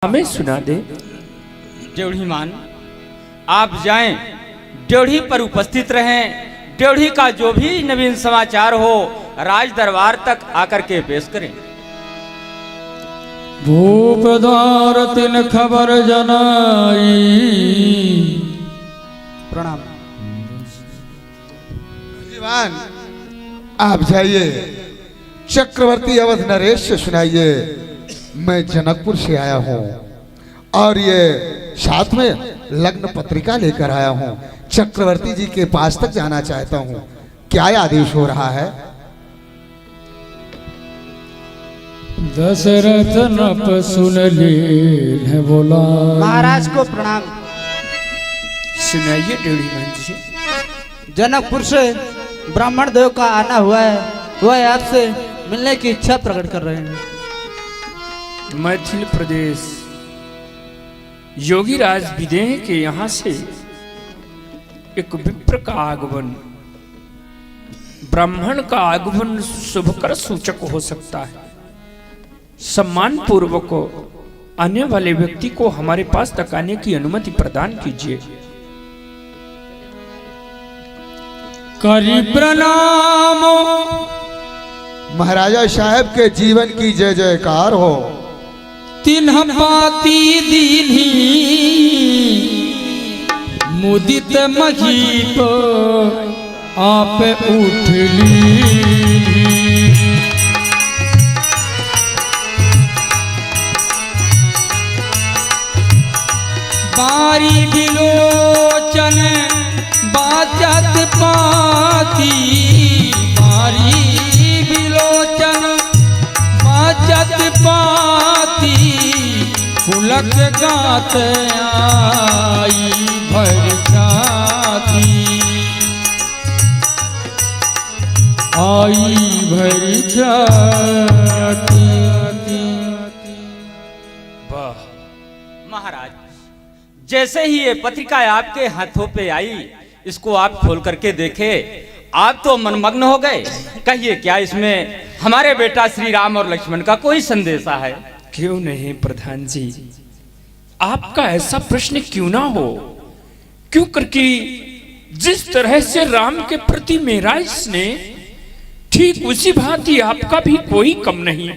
हमें सुना दे। ड्योढ़ी मान, आप जाएं, ड्योढ़ी पर उपस्थित रहें। ड्योढ़ी का जो भी नवीन समाचार हो राज दरबार तक आकर के पेश करें। भूपदार तिन खबर जनाई। प्रणाम। दीवान आप जाइए, चक्रवर्ती अवध नरेश से सुनाइए। मैं जनकपुर से आया हूँ और ये साथ में लग्न पत्रिका लेकर आया हूँ। चक्रवर्ती जी के पास तक जाना चाहता हूँ, क्या आदेश हो रहा है? दशरथ नप सुन लीन बोला। महाराज को प्रणाम। सुनाइए ड्योढ़ी मान जी। जनकपुर से ब्राह्मण देव का आना हुआ है, वह आपसे मिलने की इच्छा प्रकट कर रहे हैं। मध्य प्रदेश योगीराज विदेह के यहाँ से एक विप्र का आगमन, ब्राह्मण का आगमन शुभकर सूचक हो सकता है। सम्मान पूर्वक आने वाले व्यक्ति को हमारे पास तक आने की अनुमति प्रदान कीजिए। करी प्रणाम। महाराजा साहब के जीवन की जय जयकार हो। तिन्ह पाती दीन्ही मुदित महीप आप उठली। बारी बिलोचन बाचत पाती। बारी बिलोचन बाचत पाती। पुलक गात आई भर छाती। आई भर छाती। वाह महाराज, जैसे ही ये पत्रिका आपके हाथों पे आई, इसको आप खोल करके देखे, आप तो मनमग्न हो गए। कहिए, क्या इसमें हमारे बेटा श्री राम और लक्ष्मण का कोई संदेशा है? क्यों नहीं प्रधान जी, आपका ऐसा प्रश्न क्यों ना हो। क्यों करके जिस तरह से राम के प्रति मेरा स्नेह, ठीक उसी भांति आपका भी कोई कम नहीं।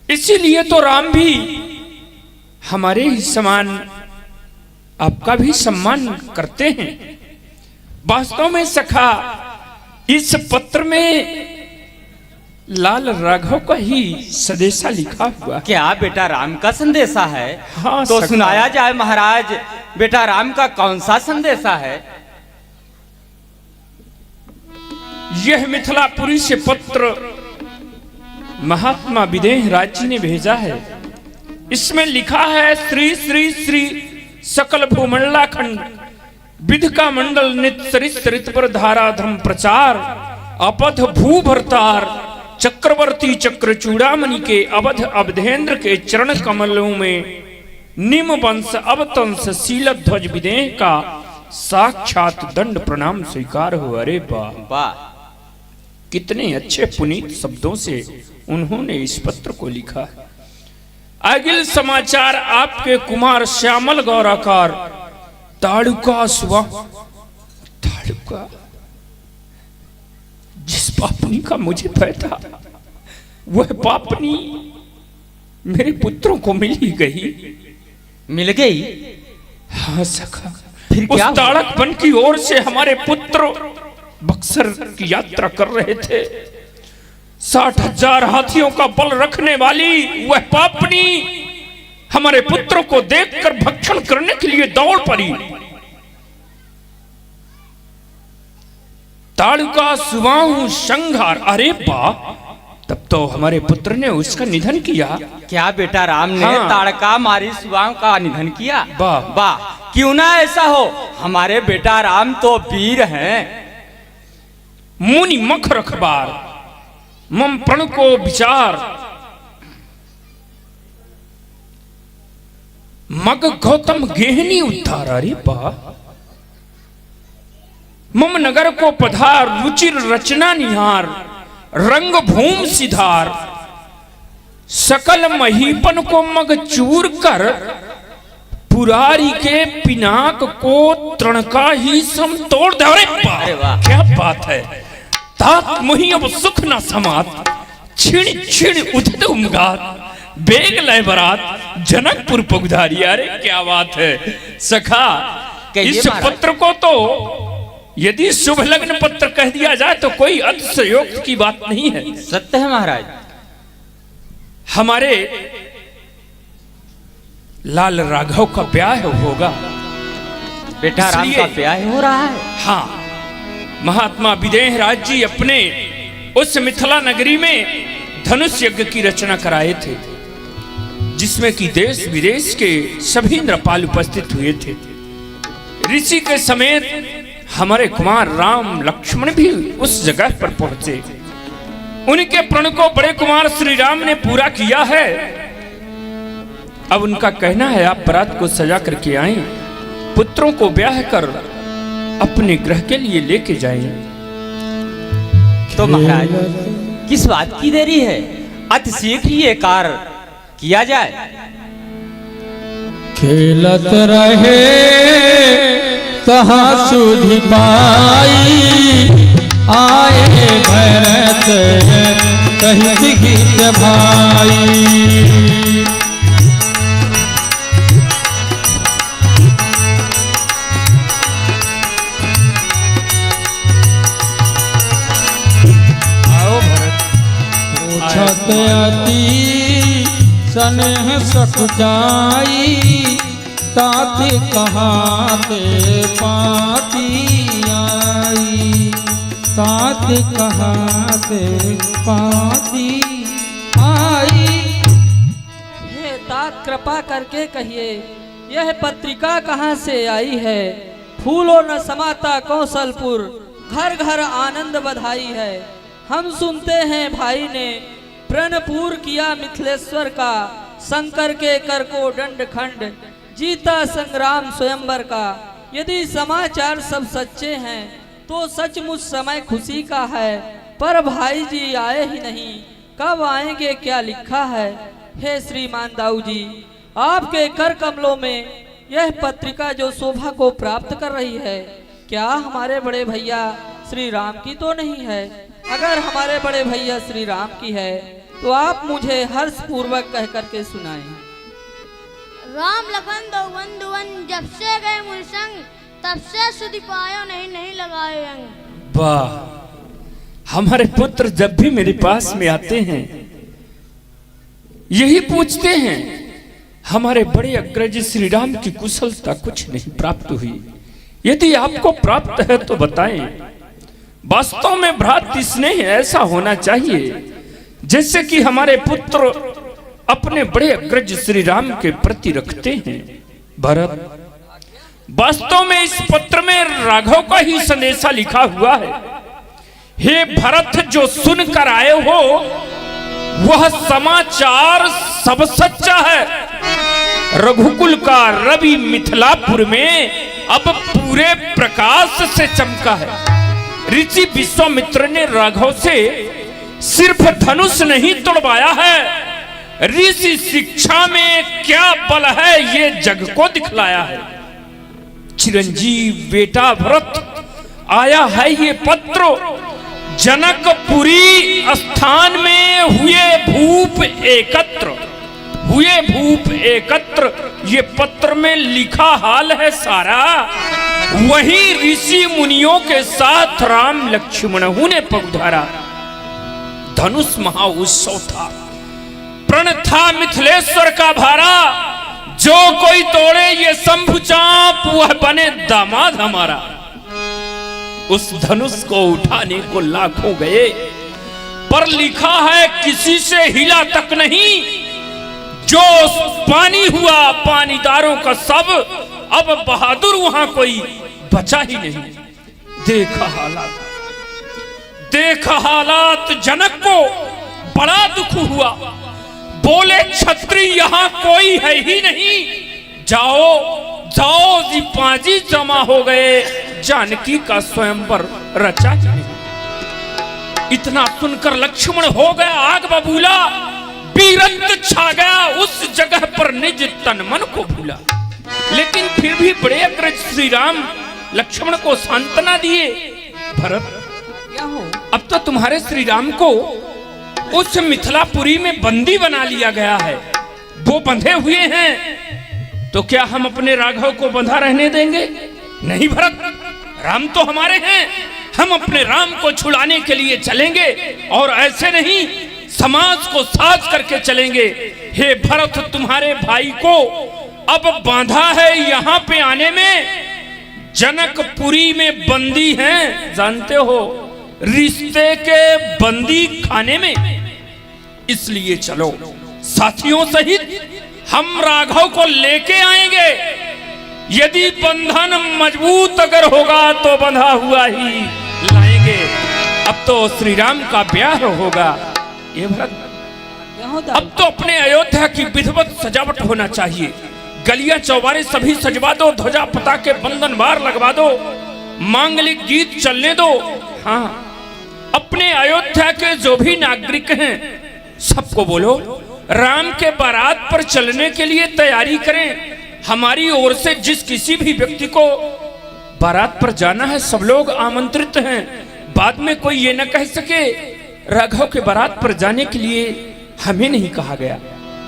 इसीलिए तो राम भी हमारे ही समान आपका भी सम्मान करते हैं। वास्तव में सखा, इस पत्र में लाल राघव का ही संदेशा लिखा हुआ। क्या बेटा राम का संदेशा है? हाँ, तो सखा। सुनाया जाए महाराज, बेटा राम का कौन सा संदेशा है? यह मिथिलापुरी से पत्र महात्मा विदेह राज जी ने भेजा है। इसमें लिखा है, श्री श्री श्री सकल भूमंडलाखंड विधिका मंडल नित सरित सरित पर धाराधम प्रचार। अपध भू भरतार चक्रवर्ती चक्र चूड़ामणि के अवध अवधेंद्र के चरण कमलों में निम वंश अवतंस शील ध्वज विदेह का साक्षात दंड प्रणाम स्वीकार हो। अरे वाह वाह, कितने अच्छे पुनीत शब्दों से उन्होंने इस पत्र को लिखा है। अगिल समाचार आपके कुमार श्यामल गौराकार ताड़ुका सुबह। ताड़ुका, जिस पापनी का मुझे भय था, वह पापनी मेरे पुत्रों को मिल ही गई। मिल गई? हाँ सखा, फिर उस क्या हुआ? ताड़क वन की ओर से हमारे पुत्र बक्सर की यात्रा कर रहे थे। 60,000 हाथियों का बल रखने वाली वह पापनी हमारे पुत्रों को देखकर भक्षण करने के लिए दौड़ पड़ी। ताड़ुका सुबाहु संघार। अरे वाह, तब तो हमारे पुत्र ने उसका निधन किया। क्या बेटा राम ने हाँ। ताड़का मारी सुबाह का निधन किया? वाह। वाह, क्यों ना ऐसा हो। हमारे बेटा राम तो वीर हैं। मुनि मख रखबार मम प्रण को विचार। मग गौतम गेहनी उद्धार। अरे वाह, मम नगर को पधार रुचिर रचना निहार। रंग भूम सिधार सकल महीपन को मग चूर कर पुरारी के पिनाक को तृणका ही सम तोड़ दे। अरे अरे वाह। क्या बात है। तात मुहि अब सुख न समात, छिण छिण उदित उमगात, बेग लय बरात जनकपुर पगुधारी। अरे क्या बात है सखा। कहिए इस महाराज। पत्र को तो यदि शुभ लग्न पत्र कह दिया जाए तो कोई अतिशयोक्ति की बात नहीं है। सत्य है महाराज। हमारे लाल राघव का ब्याह होगा। बेटा राम का इसलिए- ब्याह हो रहा है। हाँ, महात्मा विदेह राज जी अपने उस मिथिला नगरी में धनुष यज्ञ की रचना कराए थे, जिसमें कि देश विदेश के सभी नृपाल उपस्थित हुए थे। ऋषि के समेत हमारे कुमार राम लक्ष्मण भी उस जगह पर पहुंचे। उनके प्रण को बड़े कुमार श्री राम ने पूरा किया है। अब उनका कहना है आप बारात को सजा करके आए, पुत्रों को ब्याह कर अपने ग्रह के लिए लेके जाएं। तो महाराज किस बात की देरी है, अति शीघ्र ये कार्य किया जाए। खेलत रहे तहाँ सुधि पाई, आए भरत कहित गीत भाई। आओ भरत। पूछत अति स्नेह सख जाई, ताते कहाते पाती आई, ताते कहाते पाती आई। हे तात कृपा करके कहिए यह पत्रिका कहाँ से आई है। फूलों न समाता कौशलपुर, घर घर आनंद बधाई है। हम सुनते हैं भाई ने प्रणपूर किया मिथिलेश्वर का, शंकर के कर को दंड खंड, जीता संग्राम स्वयंवर का। यदि समाचार सब सच्चे हैं तो सचमुच समय खुशी का है, पर भाई जी आए ही नहीं, कब आएंगे क्या लिखा है। हे श्रीमान दाऊ जी, आपके कर कमलों में यह पत्रिका जो शोभा को प्राप्त कर रही है, क्या हमारे बड़े भैया श्री राम की तो नहीं है। अगर हमारे बड़े भैया श्री राम की है तो आप मुझे हर्ष पूर्वक कह करके सुनाएं। राम लखन दो बंधुवन, जब से गए मुझ संग, तब से सुधि पायो नहीं लगाए अंग। वाह, हमारे पुत्र जब भी मेरे पास में आते हैं यही पूछते हैं हमारे बड़े अग्रज श्री राम की कुशलता कुछ नहीं प्राप्त हुई। यदि आपको प्राप्त है तो बताएं। वास्तव में भ्रातृ स्नेह ऐसा होना चाहिए जैसे कि हमारे पुत्र अपने बड़े अग्रज श्री राम के प्रति रखते हैं। भरत, वास्तव में इस पत्र में राघव का ही संदेशा लिखा हुआ है। हे भरत, जो सुनकर आए हो वह समाचार सब सच्चा है। रघुकुल का रवि मिथिलापुर में अब पूरे प्रकाश से चमका है। ऋषि विश्वामित्र ने राघव से सिर्फ धनुष नहीं तोड़वाया है, ऋषि शिक्षा में क्या बल है ये जग को दिखलाया है। चिरंजीव बेटा भरत, आया है ये पत्र जनकपुरी स्थान में हुए भूप एकत्र। ये पत्र में लिखा हाल है सारा, वही ऋषि मुनियों के साथ राम लक्ष्मण ने पगुधारा। धनुष महा उत्सव था, प्रण था मिथिलेश्वर का भारा। जो कोई तोड़े ये शंभु चाप, वह बने दामाद हमारा। उस धनुष को उठाने को लाखों गए, पर लिखा है किसी से हिला तक नहीं। जो पानी हुआ पानीदारों का सब, अब बहादुर वहां कोई बचा ही नहीं। देखा हालात जनक को बड़ा दुख हुआ। बोले छत्री यहाँ कोई है ही नहीं। जाओ जी पाजी जमा हो गए, जानकी का स्वयंवर रचा ही नहीं। इतना सुनकर लक्ष्मण हो गया आग बबूला। वीरत्व छा गया, उस जगह पर निज तन मन को भूला। लेकिन फिर भी बड़े अग्रज श्री राम लक्ष्मण को सांत्वना दिए, भरत क्या हो? अब तो तुम्हारे श्री राम को उस मिथिलापुरी में बंदी बना लिया गया है, वो बंधे हुए हैं, तो क्या हम अपने राघव को बंधा रहने देंगे? नहीं भरत, राम तो हमारे हैं, हम अपने राम को छुड़ाने के लिए चलेंगे और ऐसे नहीं समाज को साज करके चलेंगे। हे भरत, तुम्हारे भाई को अब बांधा है यहाँ पे आने में, जनकपुरी में बंदी हैं, जानते हो, रिश्ते के बंदी खाने में। इसलिए चलो साथियों सहित हम राघव को लेके आएंगे। यदि बंधन मजबूत अगर होगा तो बंधा हुआ ही लाएंगे। अब तो श्री राम का ब्याह होगा। ये भरत, क्या होता? अब तो अपने अयोध्या की विधिवत सजावट होना चाहिए। गलियां चौबारे सभी सजवा दो, ध्वजा पताके बंधन बार लगवा दो, मांगलिक गीत चलने दो। हाँ, अपने अयोध्या के जो भी नागरिक हैं सबको बोलो राम के बारात पर चलने के लिए तैयारी करें। हमारी ओर से जिस किसी भी व्यक्ति को बारात पर जाना है सब लोग आमंत्रित हैं। बाद में कोई ये न कह सके राघव के बारात पर जाने के लिए हमें नहीं कहा गया।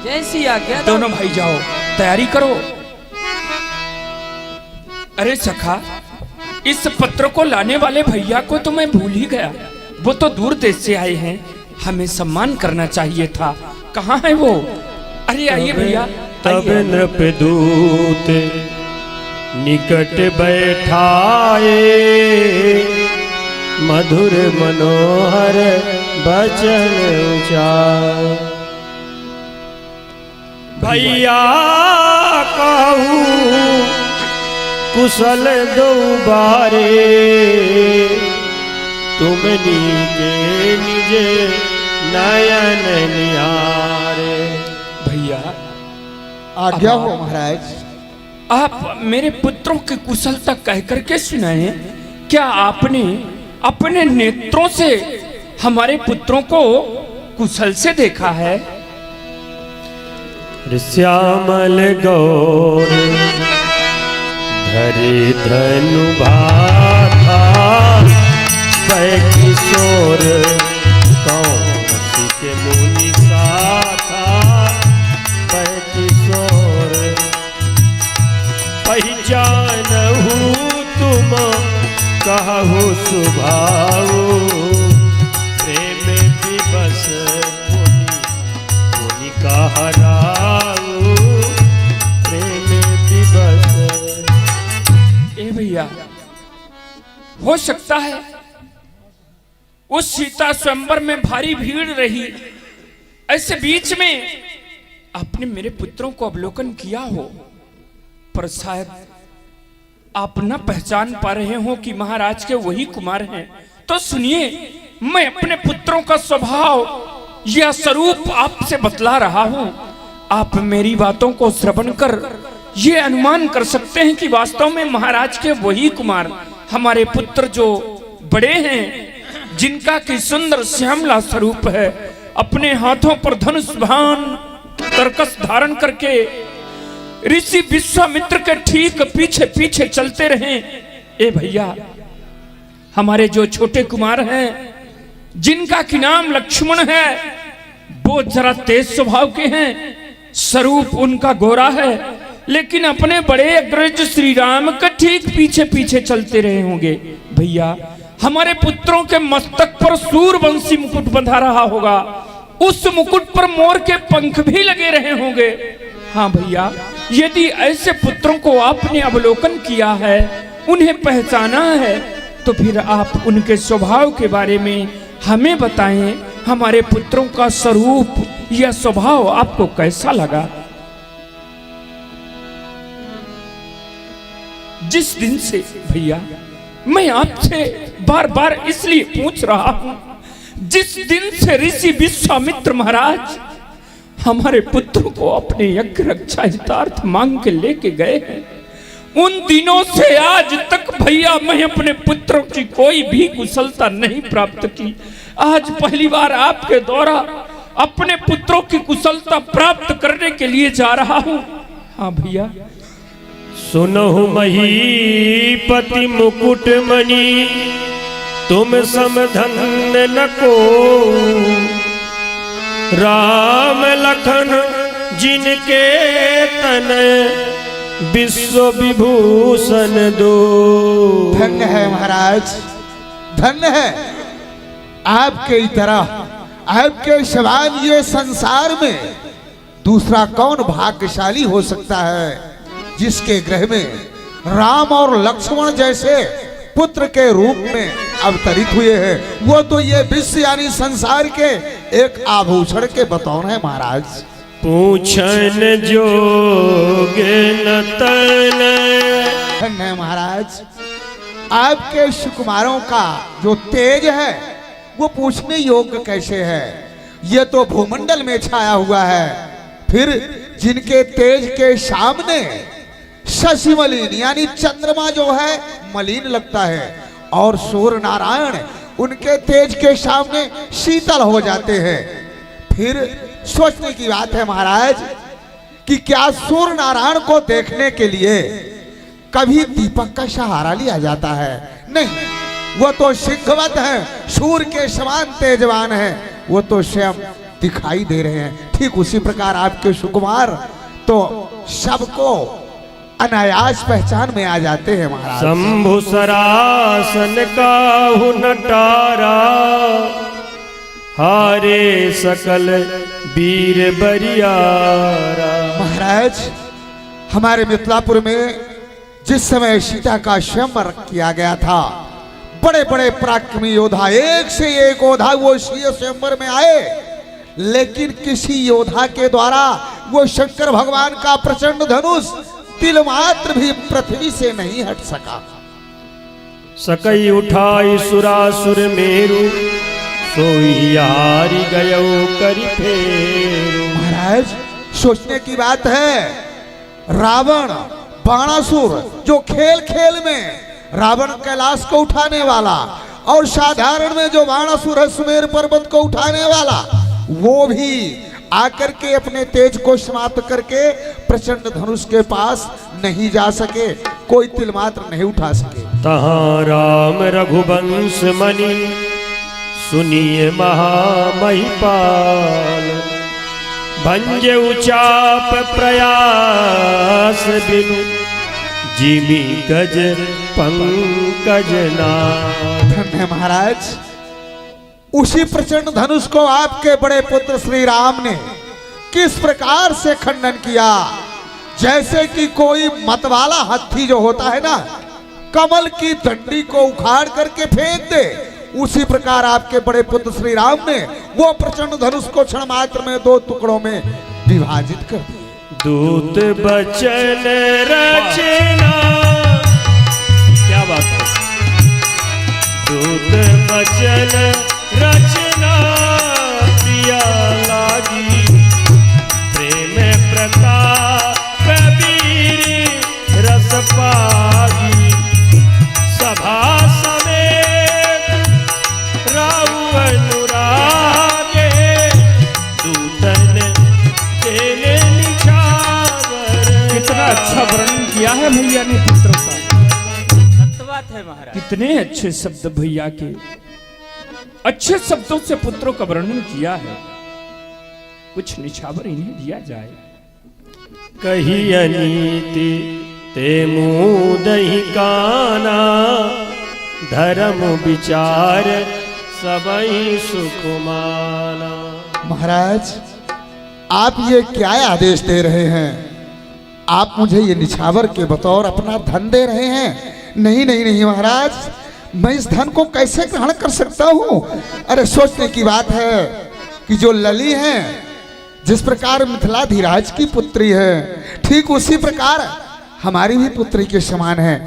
जैसी आज्ञा। दोनों भाई जाओ, तैयारी करो। अरे सखा, इस पत्र को लाने वाले भैया को तो मैं भूल ही गया। वो तो दूर देश से आए हैं, हमें सम्मान करना चाहिए था। कहाँ है वो? अरे आइए भैया। तब नृपदूत निकट बैठाए, मधुर मनोहर बचन उचार। भैया कहूँ कुशल दो बारे, तुमनी के निजे नयन निहारे। भैया आज्ञा हो महाराज। आप मेरे पुत्रों की कुशलता कह करके सुनाए। क्या आपने अपने नेत्रों से हमारे पुत्रों को कुशल से देखा है? श्यामल गौर धरे धनु भाथा, पै किशोर कौन के मुनि साथा। पै किशोर पहचानहु तुम कहु सुभाऊ, प्रेम दिवस मुनि कहराऊ, प्रेम दिवस। ए भैया, हो सकता है उस सीता स्वयंवर में भारी भीड़ रही, ऐसे बीच में आपने मेरे पुत्रों को अवलोकन किया हो, पर शायद आप न पहचान पा रहे हो कि महाराज के वही कुमार हैं। तो सुनिए, मैं अपने पुत्रों का स्वभाव या स्वरूप आपसे बतला रहा हूं। आप मेरी बातों को श्रवण कर ये अनुमान कर सकते हैं कि वास्तव में महाराज के वही कुमार हमारे पुत्र जो बड़े हैं, जिनका की सुंदर श्यामला स्वरूप है, अपने हाथों पर धनुष बाण तरकस धारण करके ऋषि विश्वामित्र के ठीक पीछे पीछे चलते रहे। ए भैया, हमारे जो छोटे कुमार हैं, जिनका की नाम लक्ष्मण है, वो जरा तेज स्वभाव के हैं, स्वरूप उनका गोरा है, लेकिन अपने बड़े अग्रज श्री राम के ठीक पीछे पीछे चलते रहे होंगे। भैया, हमारे पुत्रों के मस्तक पर सूर्यवंशी मुकुट बंधा रहा होगा, उस मुकुट पर मोर के पंख भी लगे रहे होंगे। हाँ भैया, यदि ऐसे पुत्रों को आपने अवलोकन किया है, उन्हें पहचाना है, तो फिर आप उनके स्वभाव के बारे में हमें बताएं। हमारे पुत्रों का स्वरूप या स्वभाव आपको कैसा लगा? जिस दिन से भैया मैं आपसे बार बार इसलिए पूछ रहा हूं, जिस दिन से ऋषि विश्वामित्र महाराज हमारे पुत्र को अपने यज्ञ रक्षा हितार्थ मांग के लेके गए हैं, उन दिनों से आज तक भैया मैं अपने पुत्रों की कोई भी कुशलता नहीं प्राप्त की। आज पहली बार आपके द्वारा अपने पुत्रों की कुशलता प्राप्त करने के लिए जा रहा हूँ। हाँ भैया। सुनहु महीपति मुकुट मणि तुम समधन्य न को, राम लखन जिनके तन विश्व विभूषण दो। धन्य है महाराज, धन्य है आपके ही तरह, आपके समान ये संसार में दूसरा कौन भाग्यशाली हो सकता है जिसके गृह में राम और लक्ष्मण जैसे पुत्र के रूप में अवतरित हुए हैं। वो तो ये विश्व यानी संसार के एक आभूषण के बतौर है महाराज। पूछन जोगे न तन। धन्य महाराज, आपके सुकुमारों का जो तेज है वो पूछने योग्य कैसे है। ये तो भूमंडल में छाया हुआ है, फिर जिनके तेज के सामने शशि मलिन यानी चंद्रमा जो है मलिन लगता है, और सूर्य नारायण उनके तेज के सामने शीतल हो जाते हैं। फिर सोचने की बात है महाराज कि क्या सूर्य नारायण को देखने के लिए कभी दीपक का सहारा लिया जाता है? नहीं, वो तो सिंहवत है, सूर्य के समान तेजवान है, वो तो स्वयं दिखाई दे रहे हैं। ठीक उसी प्रकार आपके सुकुमार तो सबको अनायास पहचान में आ जाते हैं महाराज। शंभु सरासन काहु नटारा, हारे सकल वीर बरियारा। महाराज, हमारे मिथिलापुर में जिस समय सीता का स्वयंवर किया गया था, बड़े बड़े पराक्रमी योद्धा, एक से एक योद्धा वो स्वयंवर में आए, लेकिन किसी योद्धा के द्वारा वो शंकर भगवान का प्रचंड धनुष तिल मात्र भी पृथ्वी से नहीं हट सका। सकई उठाई सुरासुर मेरु, सोई हारी गयो करि फेरु। महाराज, सोचने की बात है, रावण बाणासुर जो खेल खेल में रावण कैलाश को उठाने वाला, और साधारण में जो बाणासुर है सुमेर पर्वत को उठाने वाला, वो भी आकर के अपने तेज को समाप्त करके प्रचंड धनुष के पास नहीं जा सके, कोई तिल मात्र नहीं उठा सके। तहाँ राम रघुवंश मणि सुनिए महामहिपाल, भंजे उचाप प्रयास बिनु, जिमी गज पंकज नाथ। धन्य महाराज, उसी प्रचंड धनुष को आपके बड़े पुत्र श्री राम ने किस प्रकार से खंडन किया, जैसे कि कोई मतवाला हाथी जो होता है ना, कमल की डंडी को उखाड़ करके फेंक दे, उसी प्रकार आपके बड़े पुत्र श्री राम ने वो प्रचंड धनुष को क्षण मात्र में 2 टुकड़ों में विभाजित कर दिया। दूत बचन रचना, क्या बात है, दूत बचन रचना प्रिया लागी, प्रेम प्रताप वीर रस पागी, सभा समेत राउ अनुरागे, दूतन तेने निछावर। कितना अच्छा वर्णन किया है भैया ने पुत्रों का। सत्य बात है महाराज। कितने अच्छे शब्द भैया के, अच्छे शब्दों से पुत्रों का वर्णन किया है। कुछ निछावर इन्हें दिया जाए। कही अनीति ते मुदहि काना, धर्म विचार सबई सुकुमाना। महाराज, आप ये क्या आदेश दे रहे हैं? आप मुझे ये निछावर के बतौर अपना धन दे रहे हैं? नहीं नहीं नहीं महाराज, मैं इस धन को कैसे ग्रहण कर सकता हूँ? अरे सोचने की बात है कि जो लली है, जिस प्रकार मिथिलाधिराज की पुत्री है, ठीक उसी प्रकार हमारी भी पुत्री के समान है।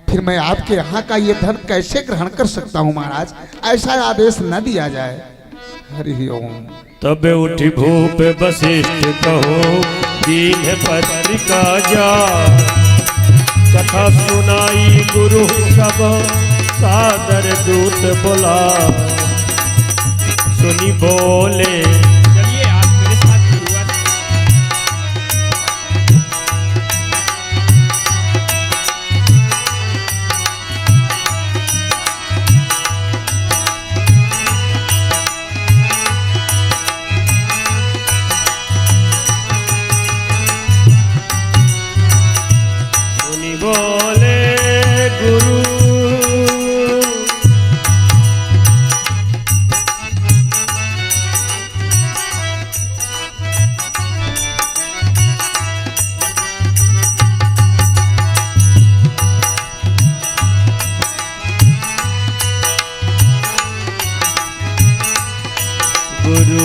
फिर मैं आपके यहाँ का ये धन कैसे ग्रहण कर सकता हूँ महाराज? ऐसा आदेश न दिया जाए। हरि ओम। तब उठी भूप वशिष्ठ कहो, दीन पत्रिका जा, कथा सुनाई गुरु सब, सादर दूत बोला। सुनी बोले, चलिए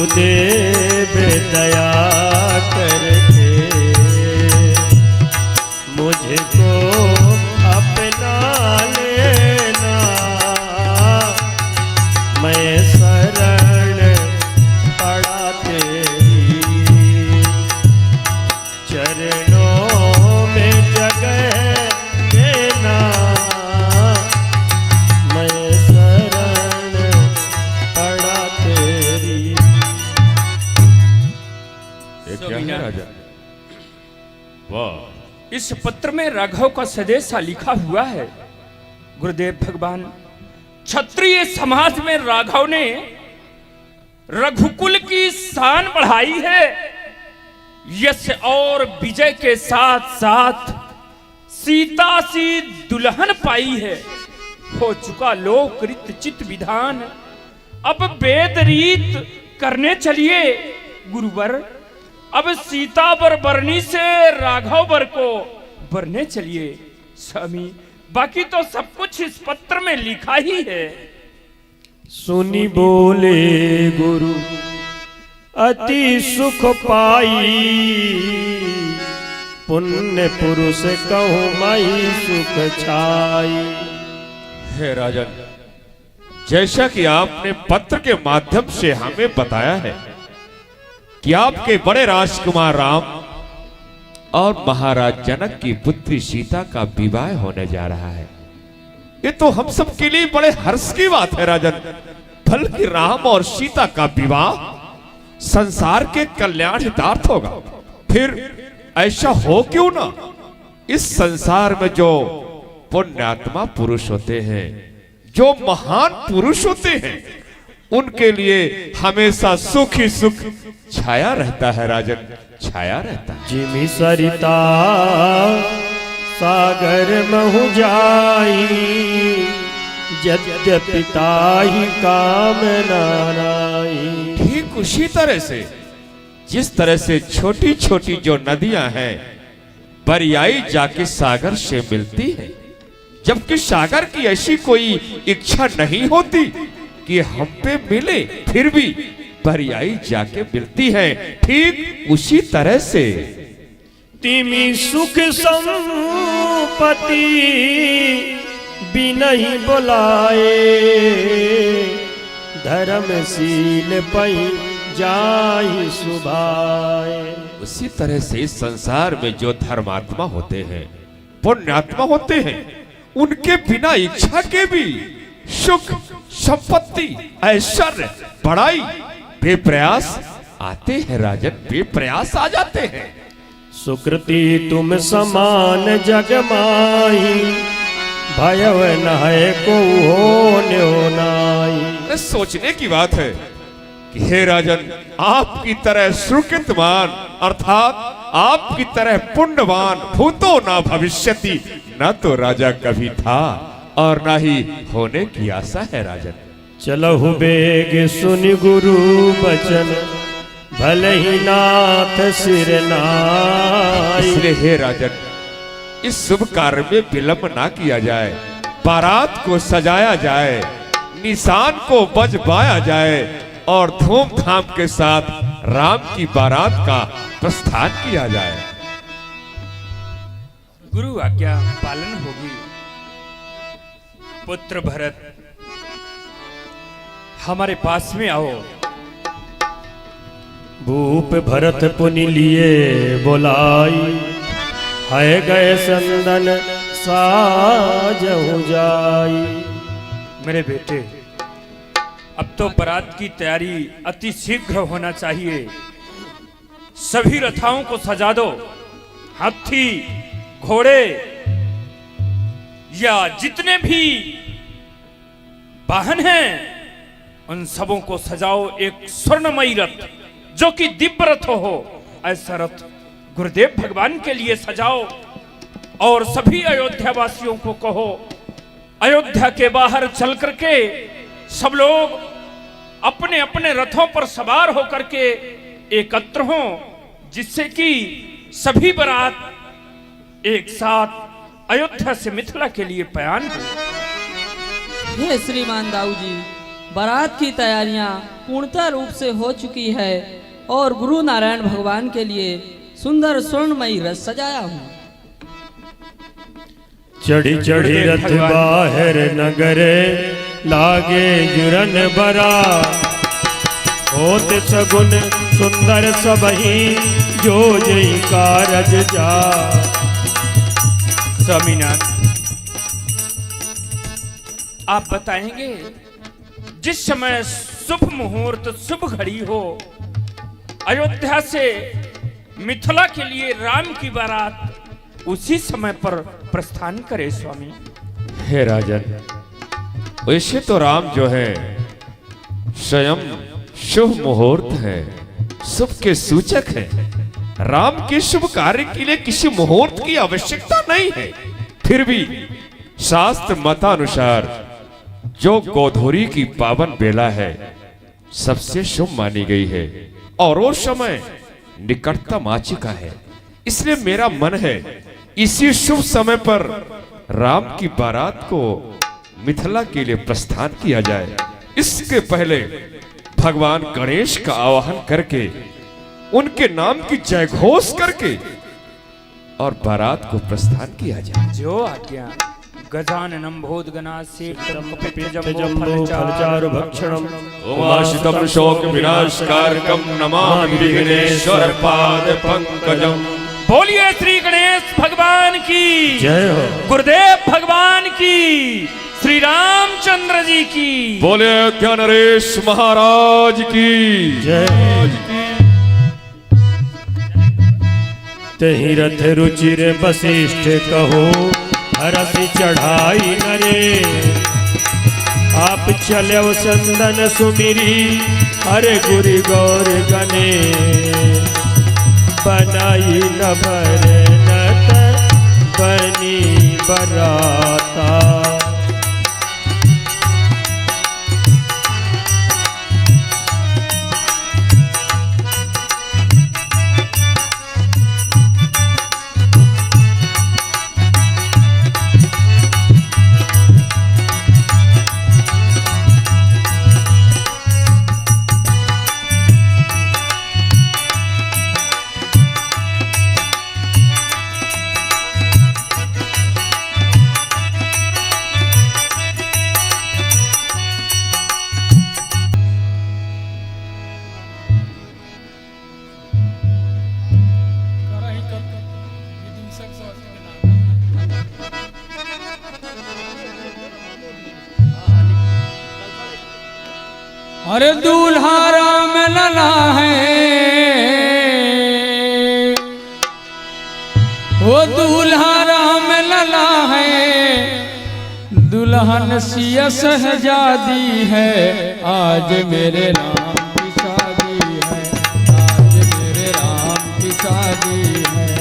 गुरुदेव दया करके मुझको अपना लेना, मैं शरण पड़ा तेरी चरणों में जगह देना, मैं शरण पड़ा तेरी। ये क्या है राजा? वाह, इस पत्र में राघव का संदेशा लिखा हुआ है। गुरुदेव भगवान, क्षत्रिय समाज में राघव ने रघुकुल की शान बढ़ाई है। यश और विजय के साथ साथ सीता सी दुल्हन पाई है। हो चुका लोक रीत चित विधान, अब वेद रीत करने चलिए गुरुवर। अब सीता बर बरनी से राघव बर को बरने चलिए स्वामी। बाकी तो सब कुछ इस पत्र में लिखा ही है। सुनी बोले गुरु अति सुख पाई, पुण्य पुरुष कहूँ मई सुख छाई। हे राजन, जैसा कि आपने पत्र के माध्यम से हमें बताया है कि आपके बड़े राजकुमार राम और महाराज जनक की पुत्री सीता का विवाह होने जा रहा है, ये तो हम सब के लिए बड़े हर्ष की बात है राजन। बल्कि राम और सीता का विवाह संसार के कल्याण हितार्थ होगा। फिर ऐसा हो क्यों ना, इस संसार में जो पुण्यात्मा पुरुष होते हैं, जो महान पुरुष होते हैं, उनके लिए हमेशा सुख ही सुख छाया रहता है राजन, छाया रहता है। जिमि सरिता सागर महु जाई, यद्यपि ताहि काम नाराई। ठीक उसी तरह से जिस तरह से छोटी छोटी जो नदियां हैं बरियाई जाके सागर से मिलती है, जबकि सागर की ऐसी कोई इच्छा नहीं होती कि हम पे मिले, फिर भी बरियाई जाके मिलती है। ठीक उसी तरह से तिमि सुख संपत्ति बिनहि बुलाए, धर्मशील पई जाहि सुभाए। उसी तरह से इस संसार में जो धर्मात्मा होते हैं, पुण्यात्मा होते हैं, उनके बिना इच्छा के भी सुख संपत्ति ऐश्वर्य बड़ाई बेप्रयास आते हैं राजन, बेप्रयास आ जाते हैं। सुकृति तुम समान जग माही, भयव नहै को हो न्यो नाई। सोचने की बात है कि हे राजन, आपकी तरह सुकृतवान अर्थात आपकी तरह पुण्यवान भूतो ना भविष्यति, न तो राजा कभी था और ना ही होने की आशा है राजन। चलहु बेग सुनि गुरु बचन, भले ही नाथ सिर नाई। इसलिए हे राजन, इस शुभ कार्य में विलंब ना किया जाए, बारात को सजाया जाए, निशान को बजवाया जाए और धूमधाम के साथ राम की बारात का प्रस्थान किया जाए। गुरु आज्ञा पालन होगी। पुत्र भरत, हमारे पास में आओ। भूप भरत पुनि लिए बोलाई, है गए संदन साजहु जाई। मेरे बेटे, अब तो बारात की तैयारी अति शीघ्र होना चाहिए। सभी रथाओं को सजा दो। हाथी, घोड़े या जितने भी वाहन हैं, उन सबों को सजाओ एक स्वर्णमयी रथ, जो कि दिव्य रथ हो। ऐसा रथ गुरुदेव भगवान के लिए सजाओ और सभी अयोध्या वासियों को कहो, अयोध्या के बाहर चल करके सब लोग अपने अपने रथों पर सवार होकर के एकत्र हों, जिससे कि सभी बारात एक साथ अयोध्या से मिथिला के लिए पयान हो। हे श्रीमान दाऊ जी, बारात की तैयारियां पूर्णतः रूप से हो चुकी है और गुरु नारायण भगवान के लिए सुंदर स्वर्णमयी रथ सजाया हूँ। चढ़ी चढ़ी रथ बाहर नगरे लागे जुरन बरा होत सगुन सुंदर सबही जो जई कारज जा। स्वामीनाथ, आप बताएंगे जिस समय शुभ मुहूर्त शुभ घड़ी हो, अयोध्या से मिथिला के लिए राम की बारात उसी समय पर प्रस्थान करे स्वामी। हे राजन, वैसे तो राम जो है स्वयं शुभ मुहूर्त है, शुभ के सूचक है। राम के शुभ कार्य के लिए किसी मुहूर्त की आवश्यकता नहीं है। फिर भी शास्त्र मतानुसार जो गोधूली की पावन बेला है सबसे शुभ मानी गई है और वो समय निकटतम आ चुका है। इसलिए मेरा मन है इसी शुभ समय पर राम की बारात को मिथिला के लिए प्रस्थान किया जाए। इसके पहले भगवान गणेश का आवाहन करके उनके नाम की जय घोष करके और बारात को प्रस्थान किया जाए। जो आज्ञा। गजाननं भूतगणासेवितं जम्बो फलचारु भक्षणम् उमाशितं शोक विनाशकारकं नमामि विघ्नेश्वर पाद पंकजम। बोलिए श्री गणेश भगवान की जय हो। गुरुदेव भगवान की, श्री रामचंद्र जी की। बोले अयोध्या नरेश महाराज की जय। तहि रथ रुचिर वशिष्ठ कहो हरसि चढ़ाई नरे आप चलो चंदन सुमिरी हरे गुरु गौर गणे बनाई न नत बनी बराता। अरे दूल्हा राम लला है, वो दूल्हा राम लला है, दुल्हन सिया सहजादी है, आज मेरे राम की शादी है, आज मेरे राम की शादी है।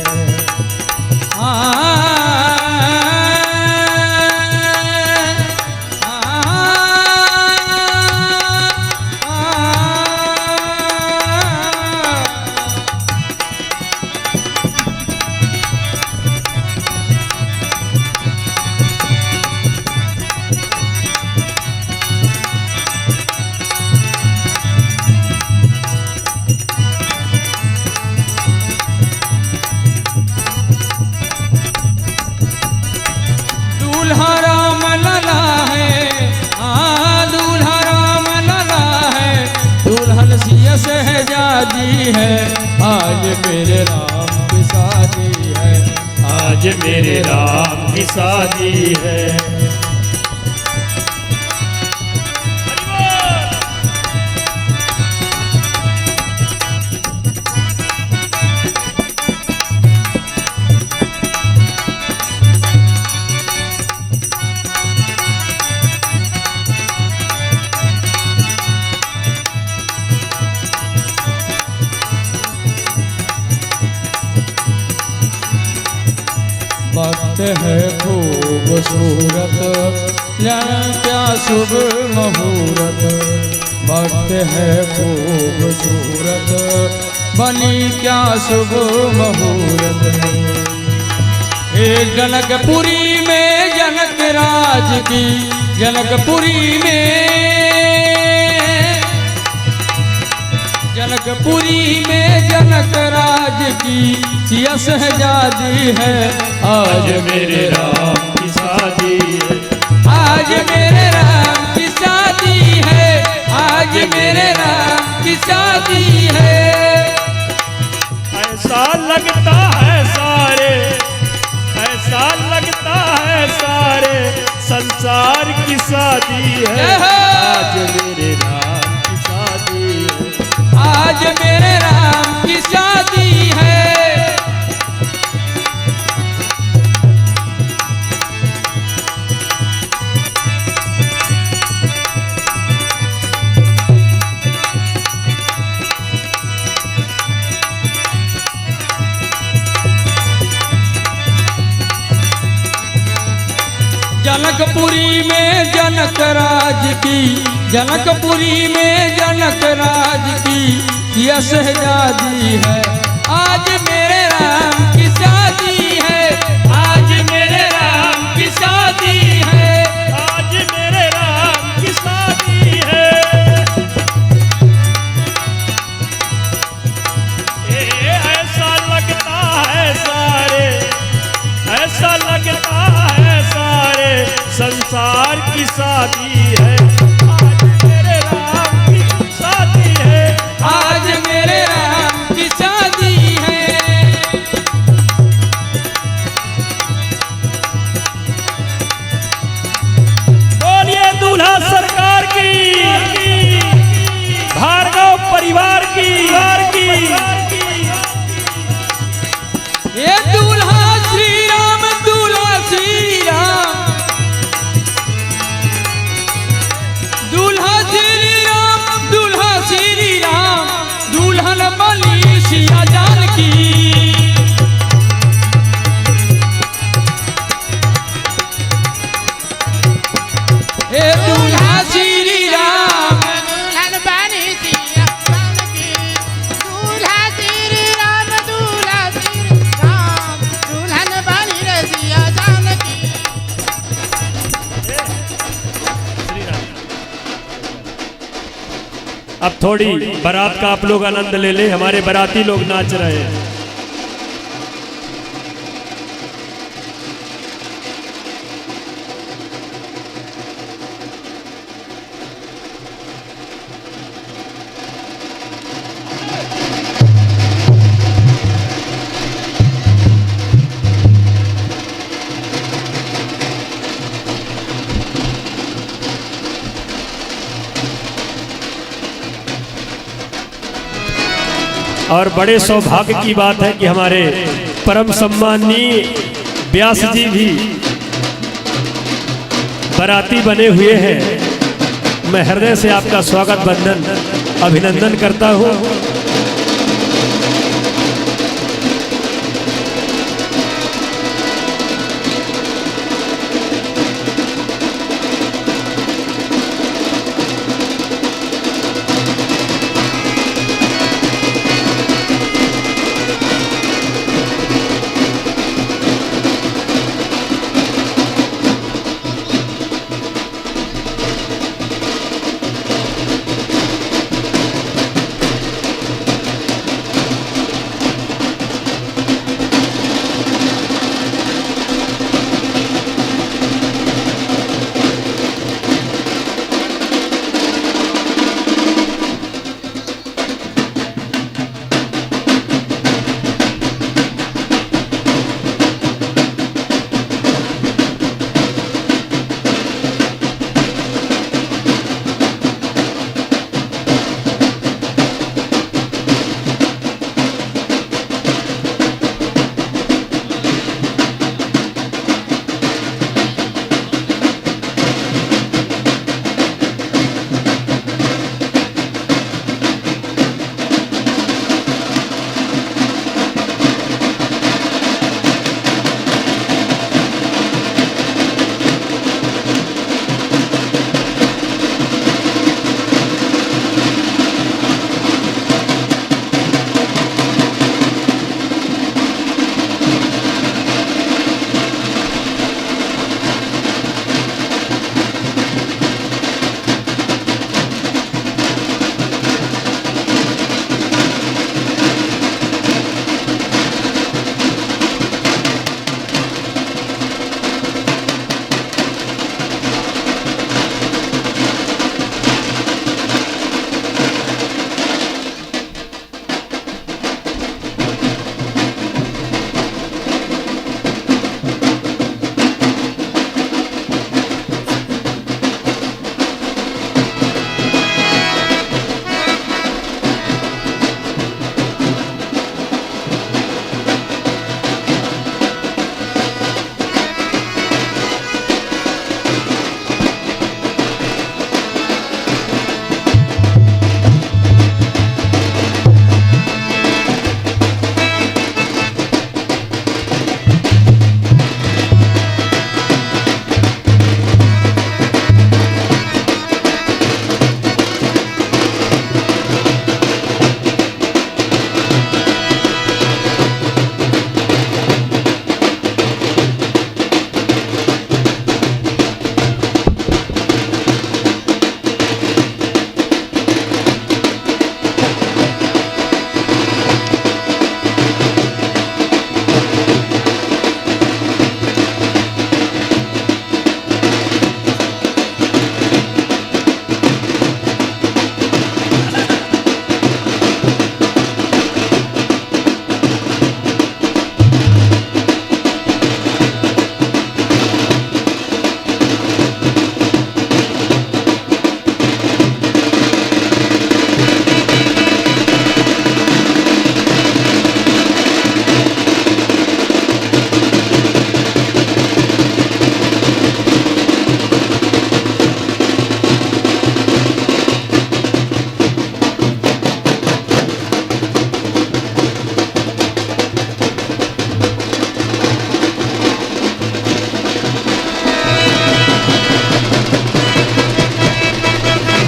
दूल्हा राम लला है, दूल्हा राम लला है, दुल्हन सिया सहजादी है, आज मेरे राम की शादी है, आज मेरे राम की शादी है। वक्त है खूबसूरत क्या शुभ मुहूर्त, वक्त है खूबसूरत बनी क्या शुभ मुहूर्त। एक जनकपुरी में जनक राज की, जनकपुरी में जनकपुरी में जनक राज की सिया शहजादी है। आज मेरे राम की शादी है, आज मेरे राम की शादी है, आज मेरे राम की शादी है। ऐसा लगता है सारे, ऐसा लगता है सारे संसार की शादी है। आज मेरे राम की शादी है, आज मेरे राम की शादी है। जनकपुरी में जनक राज की, जनकपुरी में जनक राज की यह शहजादी है। आज मेरे राम की शादी है, आज मेरे राम की शादी है, आज मेरे राम की शादी है। ऐसा लगता है सारे, ऐसा लगता है सारे संसार की शादी है। आज मेरे राम की शादी है, आज मेरे राम की शादी है। बोलिए दूल्हा सरकार की, भार्गव परिवार की। ये दूल्हा श्री राम, दूल्हा श्री राम, दूल्हा श्री राम, दूल्हा श्री राम, दुल्हन बनी सिया जानकी। हे दूल्हा श्री राम, दुल्हन बनी सिया जानकी, दूल्हा श्री राम, दूल्हा श्री राम, दुल्हन बनी रे सिया जानकी। अब थोड़ी बारात का आप लोग आनंद ले ले, हमारे बाराती लोग नाच रहे हैं। और बड़े सौभाग्य की बात है कि हमारे परम सम्माननीय व्यास जी भी बाराती बने हुए हैं। मैं हृदय से आपका स्वागत बंदन अभिनंदन करता हूँ।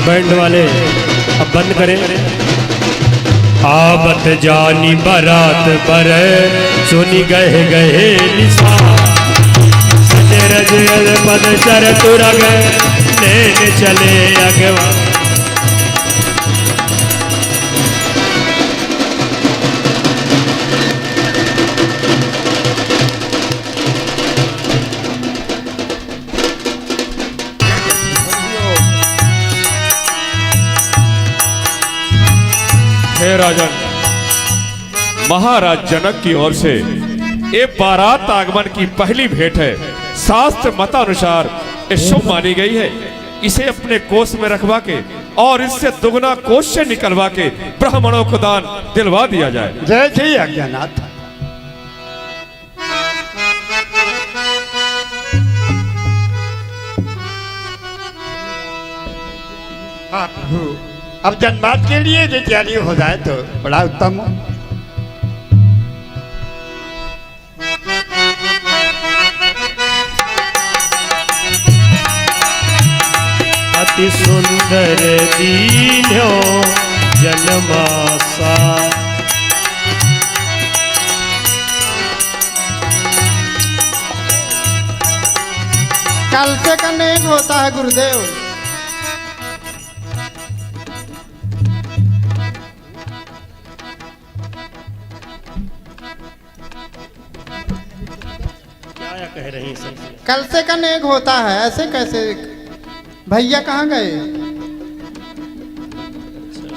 बैंड वाले अब बंद करें। आवत जानी बारात पर सुनी गए गए निशा सजे रज पद चर तुरग लेने चले अगवा। हे राजन, महाराज जनक की ओर से ये बारात आगमन की पहली भेंट है। शास्त्र मतानुसार ये शुभ मानी गई है। इसे अपने कोष में रखवा के और इससे दुगना कोष से निकलवा के ब्राह्मणों को दान दिलवा दिया जाए। जय जय अज्ञानाथ। हाँ प्रभु, अब जन्माष्टमी के लिए जो तैयारी हो जाए तो बड़ा उत्तम हो। अति सुंदर दीन्यो जन्मासा कल से कनेक होता है गुरुदेव। क्या कह रही हैं? कल से कनेक होता है, ऐसे कैसे? भैया कहाँ गए?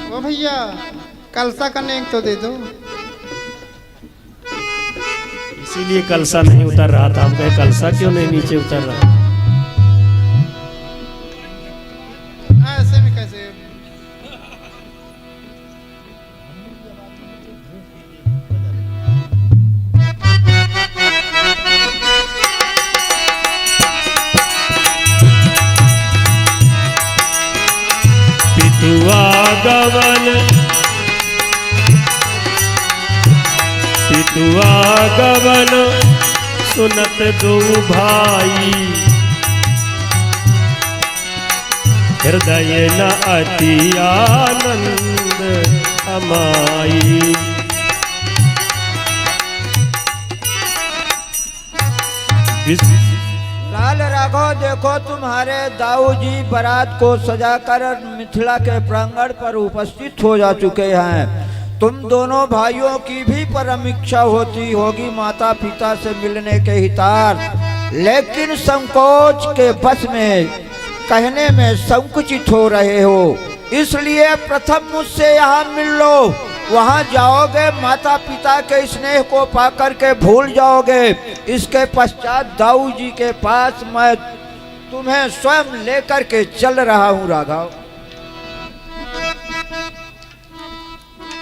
ओ भैया, कलसा कनेक तो दे दो। इसीलिए कलसा नहीं उतर रहा था। हम कहे कलसा क्यों नहीं नीचे उतर रहा? ऐसे में कैसे? पितुआ गवन सुनत दो भाई हृदय न अति आनंद अमाई। लाल राघव, देखो तुम्हारे दाऊ जी बारात को सजाकर मिथिला के प्रांगण पर उपस्थित हो जा चुके हैं। तुम दोनों भाइयों की भी परम इच्छा होती होगी माता पिता से मिलने के हितार्थ, लेकिन संकोच के बस में कहने में संकुचित हो रहे हो। इसलिए प्रथम मुझसे यहाँ मिल लो, वहाँ जाओगे माता पिता के स्नेह को पाकर के भूल जाओगे। इसके पश्चात दाऊ जी के पास मैं तुम्हें स्वयं लेकर के चल रहा हूँ राघव।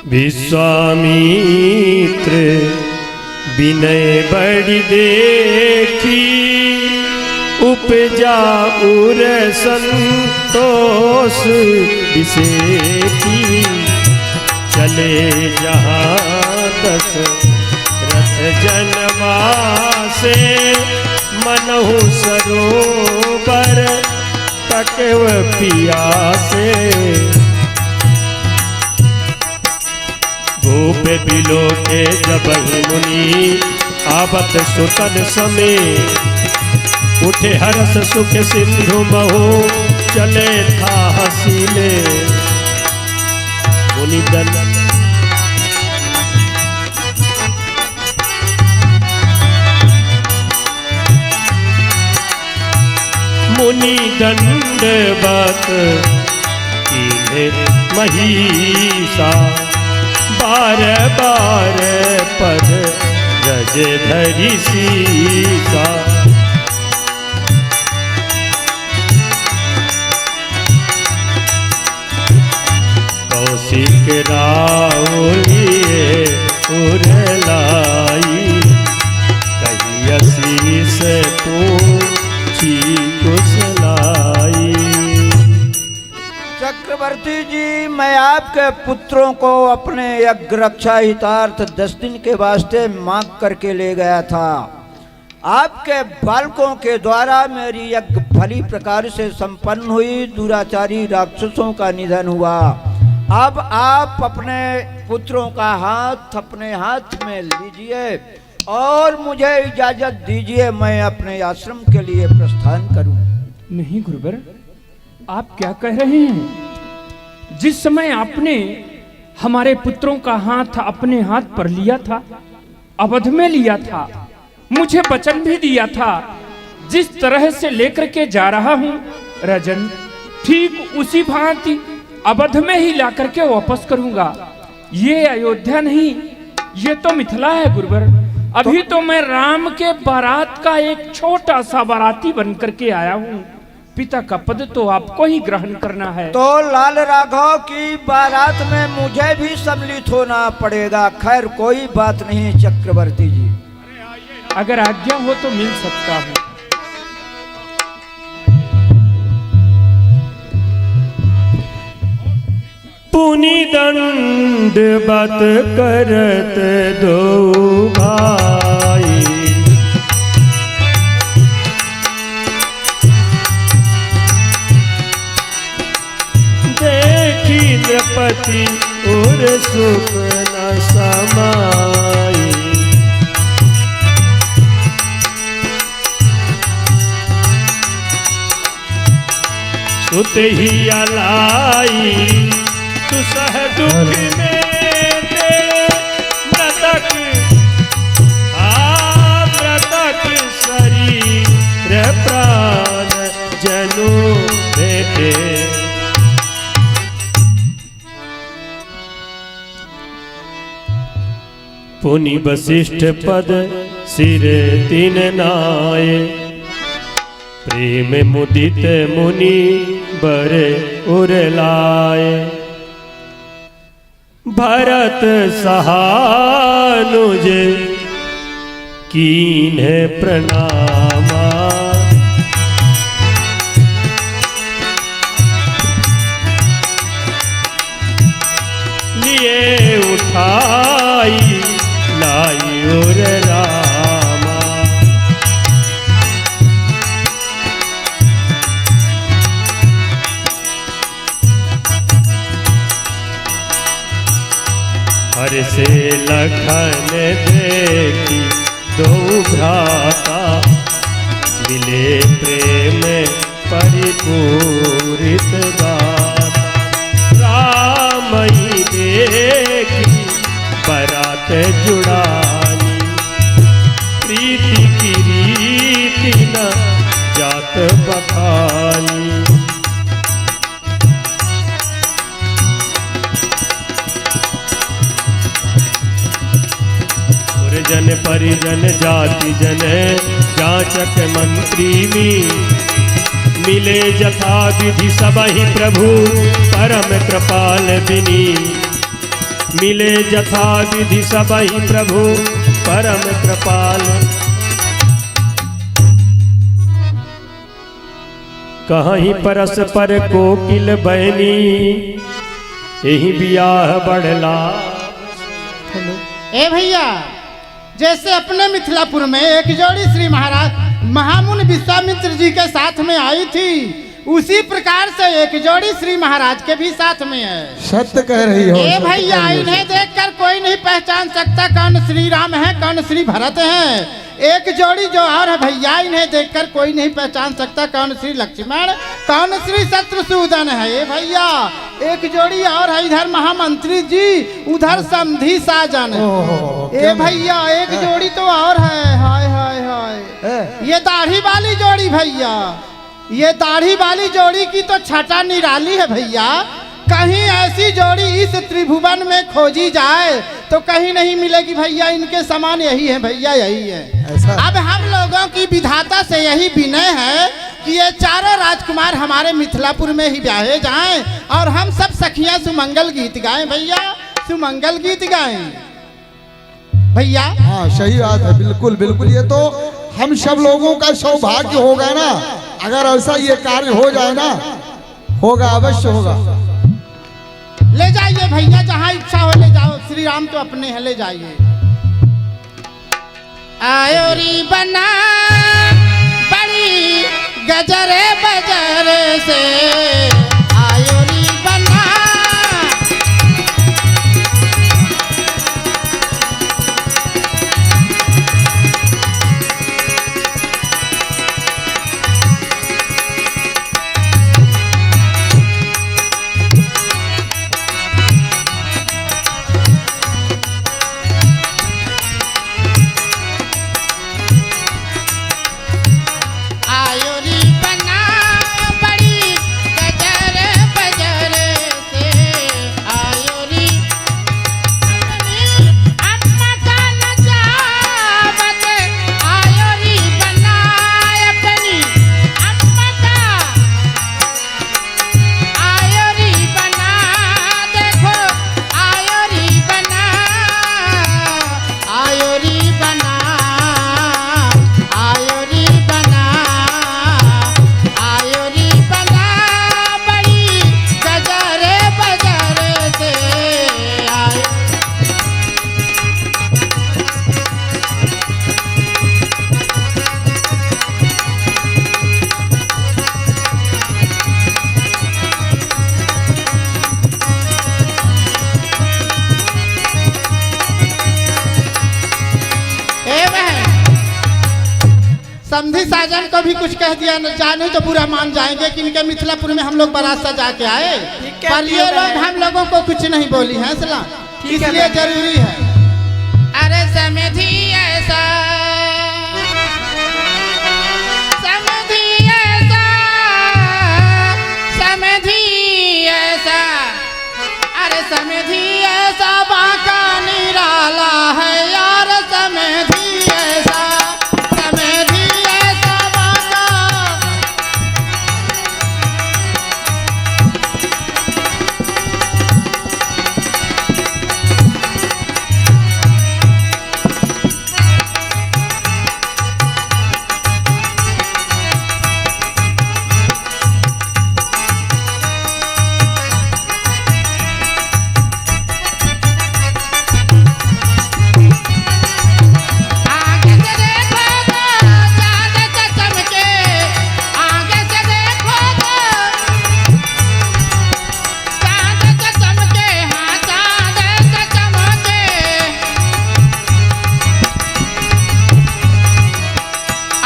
विश्वामित्र विनय बड़ी देखी उपजा उर संतोष विषेकी चले जहाँ दशरथ जनवासे मनहु सरोवर तकव पियासे भूप बिलो के जब मुनि आवत सुतन समय उठे हरस सुख सिंधु महु चले था हसीले मुनि दंड मुनि दंडवत कीन्हे महिषा बार बार पद रज धरि सीसा कौशिक राउलिए उरलाई कही शीस पूछी कुशलाई। चक्रवर्ती जी, मैं आपके पुत्रों को अपने यज्ञ रक्षा हितार्थ 10 दिन के वास्ते मांग करके ले गया था। आपके बालकों के द्वारा मेरी यज्ञ भली प्रकार से संपन्न हुई, दुराचारी राक्षसों का निधन हुआ। अब आप अपने पुत्रों का हाथ अपने हाथ में लीजिए और मुझे इजाजत दीजिए, मैं अपने आश्रम के लिए प्रस्थान करूं। नहीं गुरुवर, आप क्या कह रहे हैं? जिस समय आपने हमारे पुत्रों का हाथ अपने हाथ पर लिया था, अवध में लिया था, मुझे वचन भी दिया था, जिस तरह से लेकर के जा रहा हूं राजन, ठीक उसी भांति अवध में ही ला करके वापस करूंगा। ये अयोध्या नहीं, ये तो मिथिला है गुरुवर। अभी तो मैं राम के बारात का एक छोटा सा बाराती बन करके आया हूँ। पिता का पद तो आपको ही ग्रहण करना है। तो लाल राघव की बारात में मुझे भी सम्मिलित होना पड़ेगा। खैर कोई बात नहीं चक्रवर्ती जी, अगर आज्ञा हो तो मिल सकता हूँ। पुनि दंडवत करत दो भाई, देखी नृपति और सुख न समाई। सुत ही अलाई तू सह दुख में दे, मृतक मृतक शरीर प्राण जनु बेटे। पुनि वशिष्ठ पद सिर तीन नाये, प्रेम मुदित मुनि बर उरलाए। भरत सहानुज कीन्ह प्रणामा, लिए उठाई लाई और रामा। हर से लखन देखी दो भ्राता, मिले प्रेम परिपूरित गाता। राम ही देखी बरात जुड़ानी, प्रीति की रीति न जात बखानी। जन परिजन जाति जन जाचक मंत्री में, मिले जथा विधि सबहि प्रभु परम कृपाल बिनी। मिले जथा विधि सबहि प्रभु परम कृपाल। कहीं परस्पर कोकिल बहनी, यही बियाह बढ़ला। ए भैया, जैसे अपने मिथिलापुर में एक जोड़ी श्री महाराज महामुनि विश्वामित्र जी के साथ में आई थी, उसी प्रकार से एक जोड़ी श्री महाराज के भी साथ में है। सत्य कह रही हो। ए भैया, इन्हें देखकर कोई नहीं पहचान सकता कौन श्री राम है कौन श्री भरत है। एक जोड़ी जो और है भैया, इन्हें देखकर कोई नहीं पहचान सकता कौन श्री लक्ष्मण कौन श्री शत्रुसूदन है। ए भैया, एक जोड़ी और है, इधर महामंत्री जी उधर समधी साजन। ए भैया, एक जोड़ी तो और है। हाय हाय हाय, ये दाढ़ी वाली जोड़ी भैया, ये दाढ़ी वाली जोड़ी की तो छटा निराली है भैया। कहीं ऐसी जोड़ी इस त्रिभुवन में खोजी जाए तो कहीं नहीं मिलेगी भैया। इनके समान यही है भैया, यही है। अब हम लोगों की विधाता से यही विनय है कि ये चारों राजकुमार हमारे मिथिलापुर में ही ब्याहे जाएं और हम सब सखियां सुमंगल गीत गाएं भैया, सुमंगल गीत गाएं भैया। हाँ सही बात है, बिल्कुल बिल्कुल। ये तो हम सब लोगों का सौभाग्य होगा ना, अगर ऐसा ये कार्य हो जाए ना। होगा, अवश्य होगा। ले जाइए भैया, जहाँ इच्छा हो ले जाओ। श्री राम तो अपने हैं, ले जाइए। आयोरी बना बड़ी गजरे बजरे से आयोरी बना आयोरी बना बड़ी गजरे बजरे से आयोरी अम्मा का नजावत आयोरी बना अपनी अम्मा का आयोरी बना देखो आयोरी बना आयोरी बना आयोरी बना आयोरी बना बड़ी गजरे बजरे से आयो ए बहन समधी साजन को भी कुछ कह दिया न जाने तो पूरा मान जाएंगे कि इनके मिथिलापुर में हम लोग बारात सजा के आए पर ये लोग हम लोगों को कुछ नहीं बोली है सला इसलिए जरूरी है अरे समधी ऐसा समधी ऐसा समधी ऐसा अरे समधी ऐसा बाका निराला है यार समधी ऐसा बाका आगे से देखो तो चांद से चमके आगे से देखो तो चांद से चमके हाँ चांद से चमके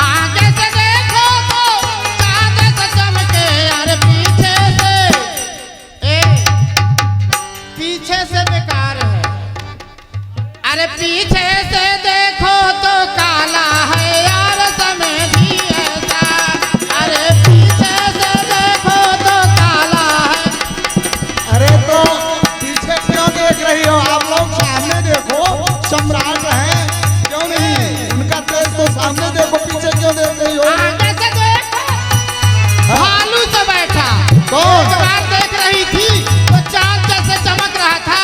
आगे से देखो तो चांद से चमके अरे पीछे से बेकार है अरे पीछे से देखो तो काला है यार समधी ऐसा अरे पीछे से देखो तो काला है अरे तो पीछे क्यों देख रही हो आप लोग सामने देखो सम्राट है क्यों नहीं उनका तेज तो सामने देखो पीछे क्यों देख रही हो आगे से देखो भालू से बैठा कौन? एक बार देख रही थी तो चांद जैसे चमक रहा था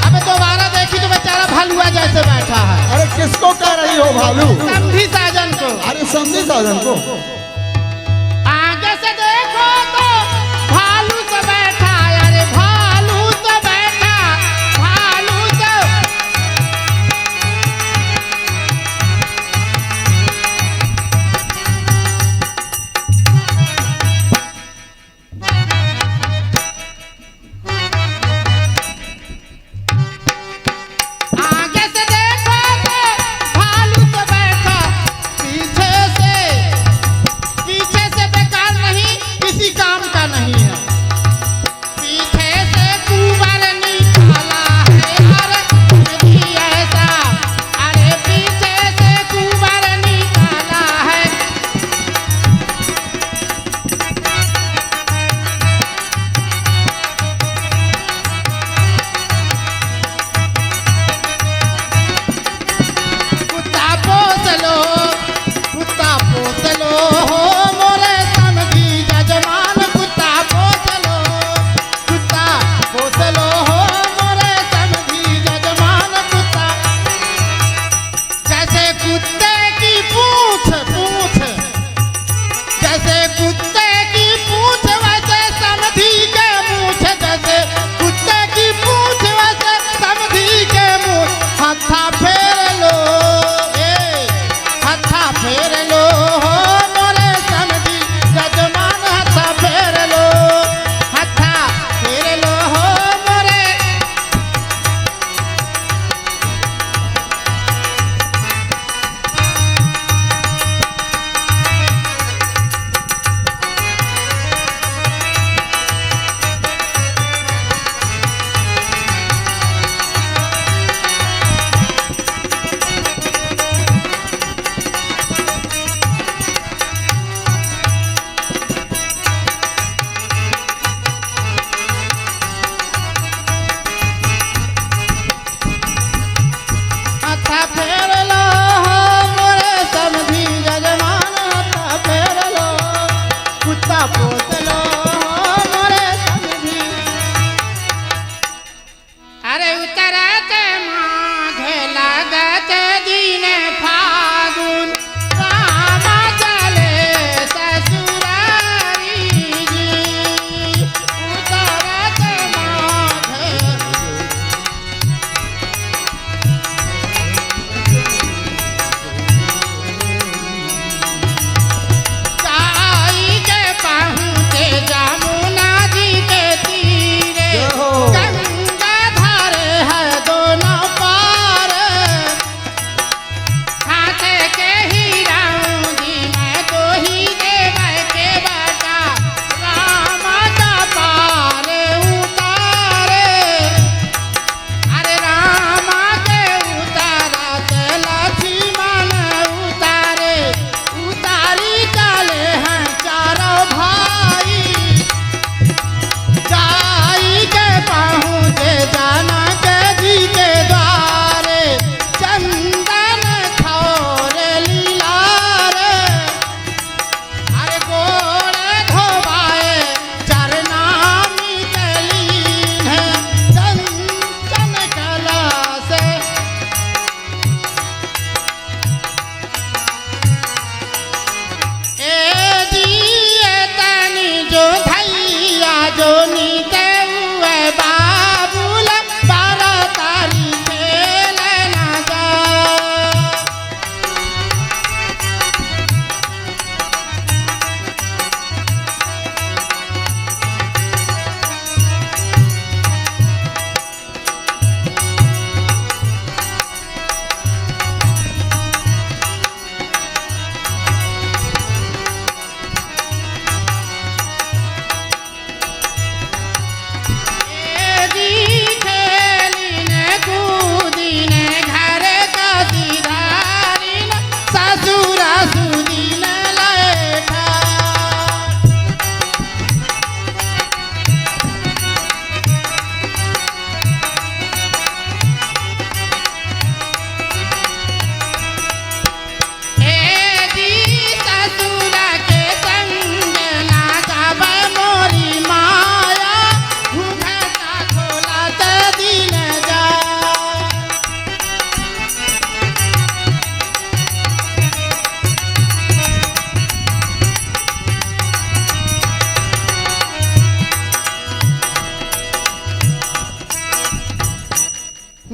अब दोबारा देखी तो बेचारा भालुआ जैसे बैठा है अरे किसको कह रही हो भालू समधी साजन को अरे समझी साधन को आगे से देखो तो भालू से बैठा अरे भालू से बैठा भालू से आगे से देखो तो भालू से बैठा पीछे से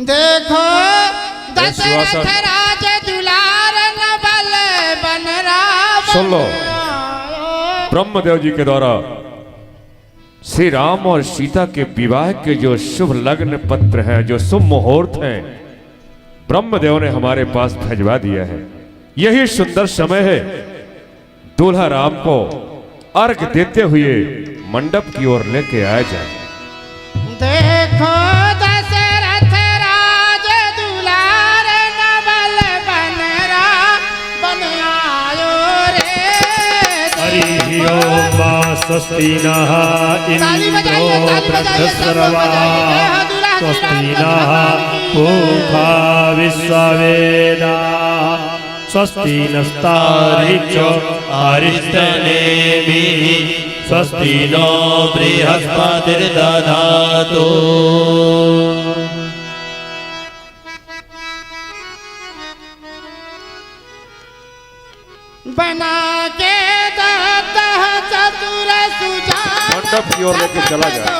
देखो दशरथ सुहासन। राज दुलार नवल बन राम। सुन लो, ब्रह्मदेव जी के द्वारा श्री राम और सीता के विवाह के जो शुभ लग्न पत्र हैं, जो शुभ मुहूर्त हैं, ब्रह्मदेव ने हमारे पास भिजवा दिया है। यही सुंदर समय है, दूल्हा राम को अर्घ देते हुए मंडप की ओर लेके आया जाए। देखो दशरथ राज दुलार नवल बन आयो रे। हरि ओम मा स्वस्ति नः इंद्रो वृद्धश्रवा स्वस्ति नः पूषा विश्ववेदाः स्वस्ति नस्तार्क्ष्यो अरिष्टनेमिः स्वस्ति नो बृहस्पतिर्दधातु। बना के दाता चतुर सुजान मंडप की ओर लेके चला जाए।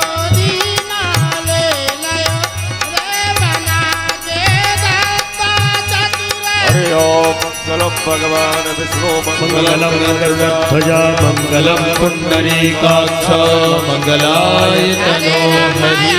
हरि ओम मंगलम भगवान विष्णु मंगलम गरुड़ध्वजा मंगलम पुंडरीकाक्ष मंगलाय तनो हरि।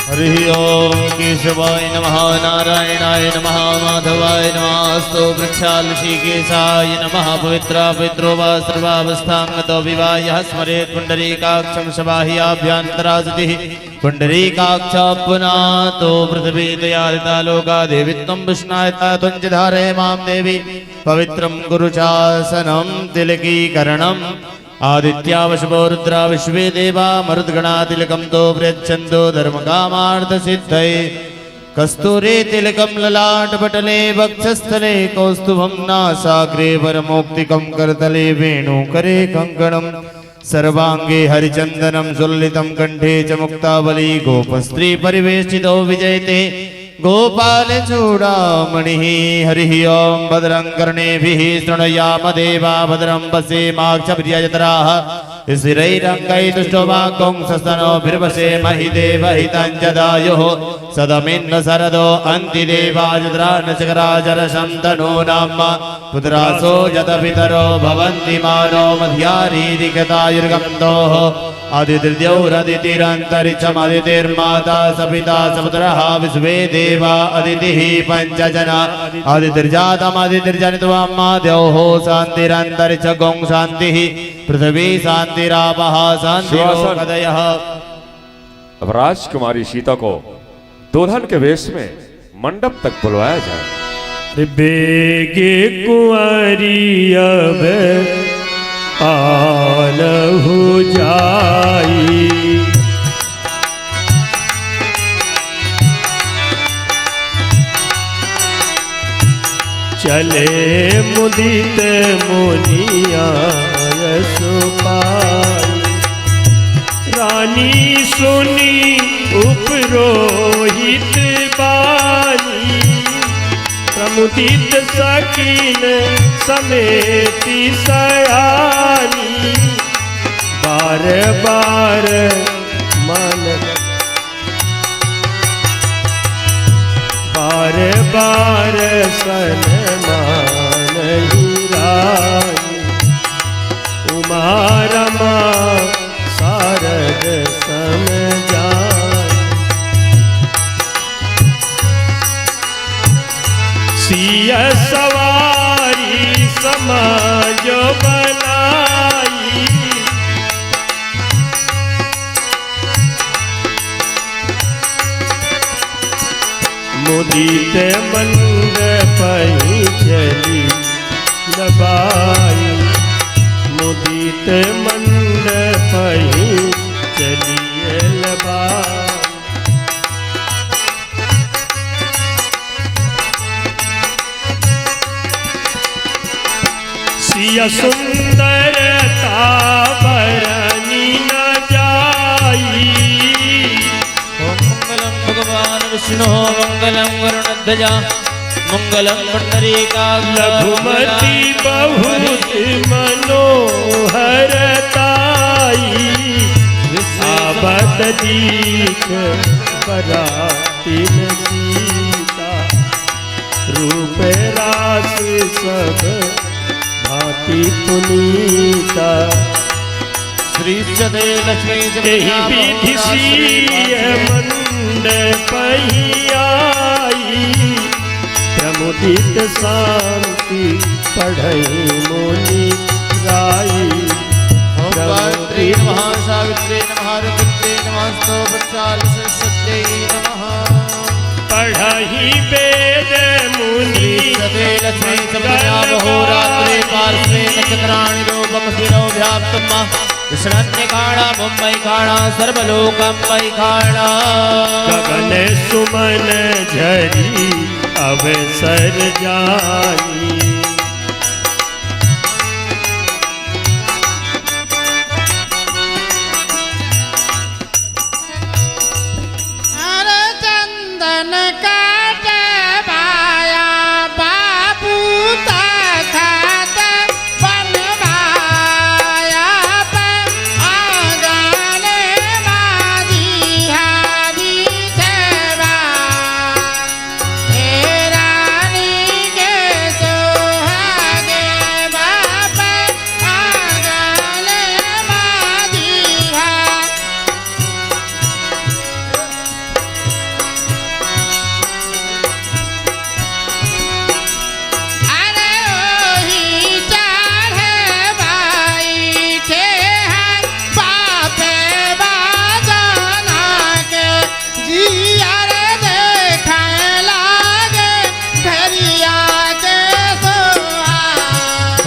हरि ओम केशवाय नमः नारायणाय नमः माधवाय नमः अस्तु वृक्षालशीकेशाय नमः पवित्रा पवित्रो वा सर्वावस्थांगतो विवाह स्मरेत् पुंडरीकाक्षं शबाह्याभ्यन्तरासतिः पुंडरीकाक्ष पुनातो पृथ्वी दयालिता लोका देवी त्वं विष्णायता त्वं धारय मां देवी पवित्रं गुरुशासनं तिलकीकरणम् आदित्या वशवो रुद्रा विश्वे देवा मरुद्गणा तिलकं तो प्रयच्छन्तो धर्मकामार्थ सिद्धये कस्तूरे तिलकं ललाटपटले वक्षस्थले कौस्तुभं नासाग्रे वरमौक्तिकं करतले वेणुकरे कङ्कणं सर्वांगे हरिचन्दनं सुललितं कंठे च मुक्तावली गोपस्त्री परिवेष्टितो विजयते गोपाल चूड़ामणिः। हरिः ओम भद्रं कर्णेभिः शृणुयाम देवा भद्रं पश्येमाक्षभिर्यजत्राः स्थिरैरङ्गैस्तुष्टवागुंसस्तनोभिर्वसेमहि देवहितं जदायुः सदमिन्न शरदो अन्ति देवाजुद्रानचकराजरशं तनो नाम पुत्रासो यतपितरो भवन्ति मानो मध्यारीरिकतायुर्गन्धोः आदितिर्द्यौरदितिरन्तरिक्षमदितिर्माता सपिता सपुत्रः विश्वे देवा अदितिः पञ्चजना आदितिर्जातमदितिर्जनित्वम् द्यौः शान्तिरन्तरिक्षगुं शान्तिः पृथ्वी शान्तिरापः शान्तिरोगदयः। अब राजकुमारी सीता को दुल्हन के वेश में मंडप तक बुलवाया जाए। बेगे कुंवारी अब आलहु जाई चले मुदित मुनिया सुपाई रानी सुनी उपरोहित बानी प्रमुदित सकीन समेति सयानी बार बार मन बार बार सनमान रानी उमा रमा शारद समझाई सिया सवारी समाज बनाई मुदित मंद पही चली नबाई मुदित मंद पही चलिए लबाई सिया सुंदरता बरनी न जाई विष्णु मंगलम गरुड़ध्वजा मंगलम पुंडरीकाक्ष लघुमती बहुत मनोहरताई आबत दीख बरातिन सीता रूप रास सब भांति पुनीता श्री सदे लक्ष्मी विधि श्रीय मंडपहियाई प्रमुदित शांति पढ़ई मुनि राई ओम गायत्री नमः सावित्री नमः रुद्रे नमः स्तोत्रचाल सत्यै नमः पढ़हि वेद मुनि सदे लक्ष्मी समया बहुरात्रि पार्श्वे नक्षत्राणि रूपम शिरो व्याप्तम विष्णन्यकाणा मुम्बईकाणा सर्वलोकम्बईकाणा गगन सुमन झरी अवसर जानी अरे चंदन काट बाया बाबू तखत बनवाया आंगन मादी हरी सेवा हे रानी के सोहागे बाप आंगन मादी अरे ओही चढ़े बैठे हैं बापे बाजना के जिया रे देखे लागे घरिया के सोहा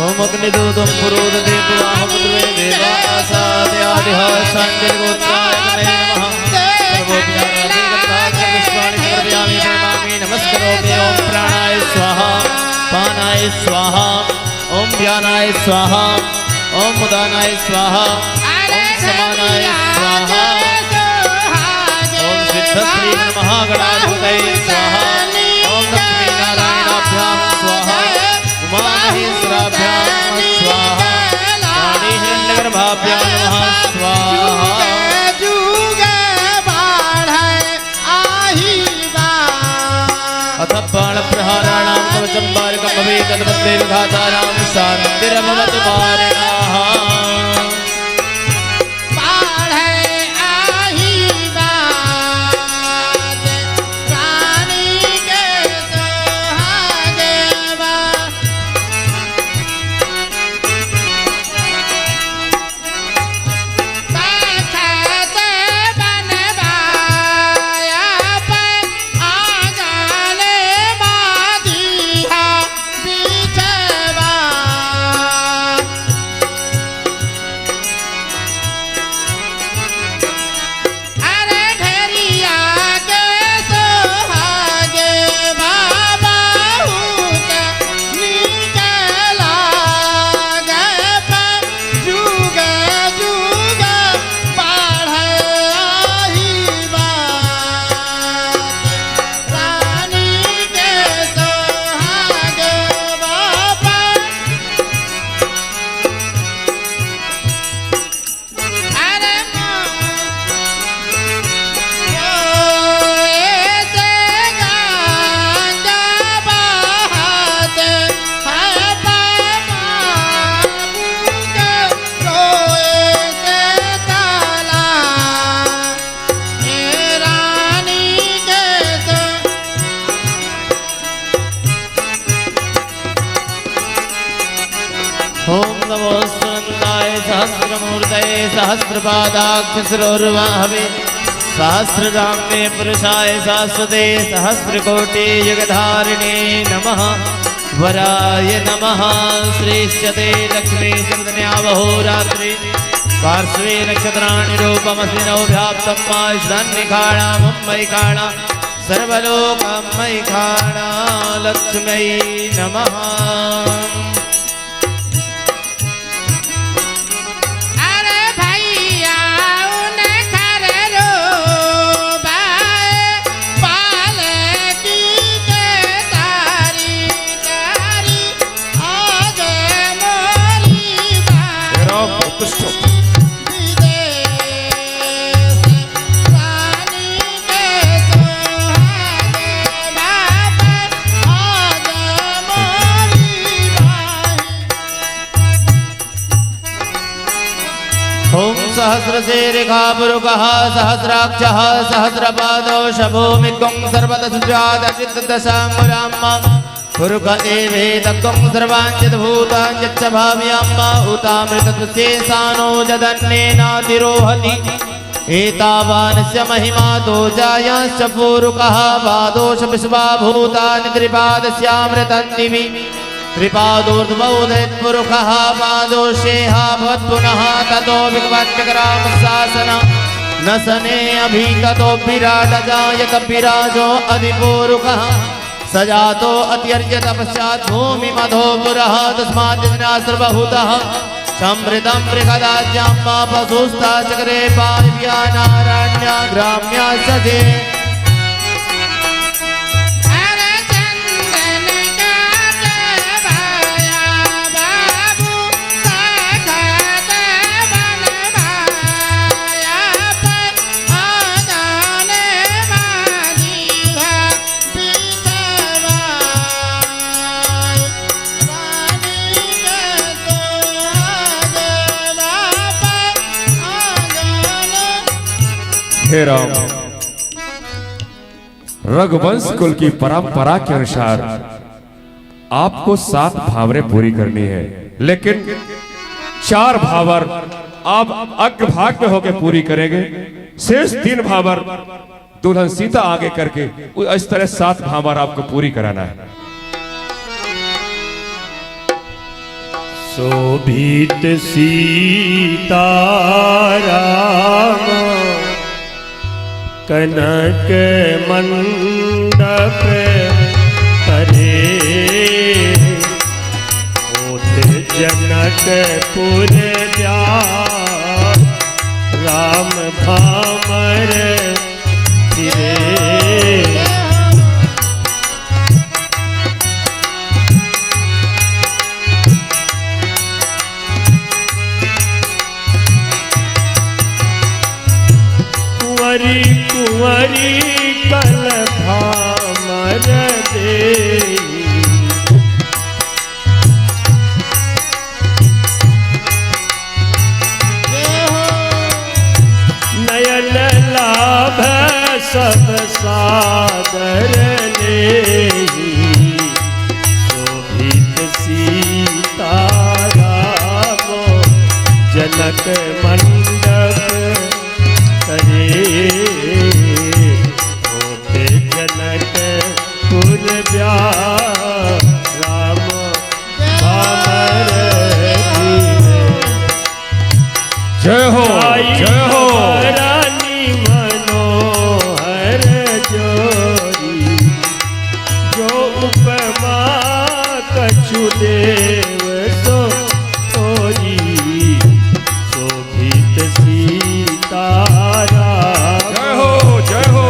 ओम अग्निदूतम पुरोद देवाह पुत्रे देवासाद्यादिह संजय गोत्राय नमः नमस्करोमि ओम प्राणाय स्वाहा पानाय स्वाहा ओम ध्यानाय स्वाहा ओम उदानाय स्वाहा ओम समानाय स्वाहा ओम सिद्धश्री नमः गणाधिपतये स्वाहा ओम लक्ष्मी नारायणाभ्यां स्वाहा उमामहेश्वराभ्यां स्वाहा रानी हिरण्यगर्भाभ्यां नमः स्वाहा अथ बाण प्रहाराणां कवचं बालकं भवेत् तद्वद्देव घातानां शान्तिरभवतु वारिणाः ओम नमो सुनंदाय सहस्रमूर्तये सहस्रपादाक्षरोर्वाहवे सहस्रराम्ये पुरुषाय शाश्वते सहस्रकोटि युगधारिणे नमः वराय नमः श्रेष्यते लक्ष्मी शब्दन्यावहोरात्रि पार्श्वे नक्षत्राणि रूपमसिनो व्याप्तं माश्रन्निखाणा मुम्बईखाणा सर्वलोकमयिखाणा लक्ष्मै नमः भैया उन कर रो बाए सहस्रशीर्षः पुरुषः सहस्राक्षः सहस्रपादौ शभूमित्वं सर्वतस्यादचित्तदशाङ्गुलां पुरुष एवेदत्वं सर्वाञ्चिद्भूतानि यच्च भाव्याम् उतामृतत्वशेषानो जदन्नेनातिरोहति एतावानस्य महिमा दोजायाश्च पूरुकः पादोष विश्वाभूतानि त्रिपादस्यामृतं दिवि त्रिपादोर्ध्वोदयत्पुरुषः पादोषेह भवत्पुनः ततो विग्वट्टग्राम शासन न सने अभि ततो विराट जायत विराजो अधिपूरुकः सजातो अत्यर्य तपश्चात् भूमि मधो पुरः तस्मात् सर्वभूतः समृतं बृहदाज्यां पशुस्ता चक्रे पाव्या नारायण्या ग्राम्या सजे हे राम, रघुवंश कुल की परंपरा के अनुसार आपको 7 भावरें पूरी करनी है, लेकिन 4 भावर आप अग्रभाग में होकर पूरी करेंगे। शेष 3 भावर दुल्हन सीता आगे करके इस तरह 7 भावर आपको पूरी कराना है। शोभित सीताराम कनक मंडप करे होते जनकपुर ब्याह राम भामर फिरे कुंवरी कल भामर देई नयन लाभ सब सादर लेई शोभित सीताराम जनक मंडप करे होते जनकपुर ब्याह राम भामर फिरे। जय हो जय हो रानी मनोहर जोरी जो उपमा कछु देव सो कोई शोभित सीताराम। जय हो जय हो।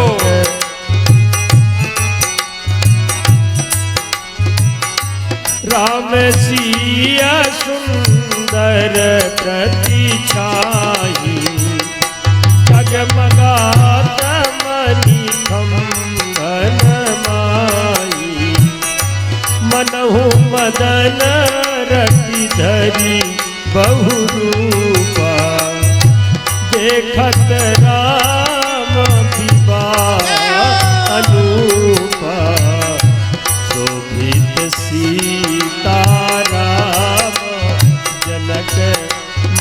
राम सिया सुंदर प्रतिछाई जगमगात मणि खंभन माई मनहु मदन रति धरी बहुरूपा देखत राम विवाह अनूपा शोभित सीताराम जनक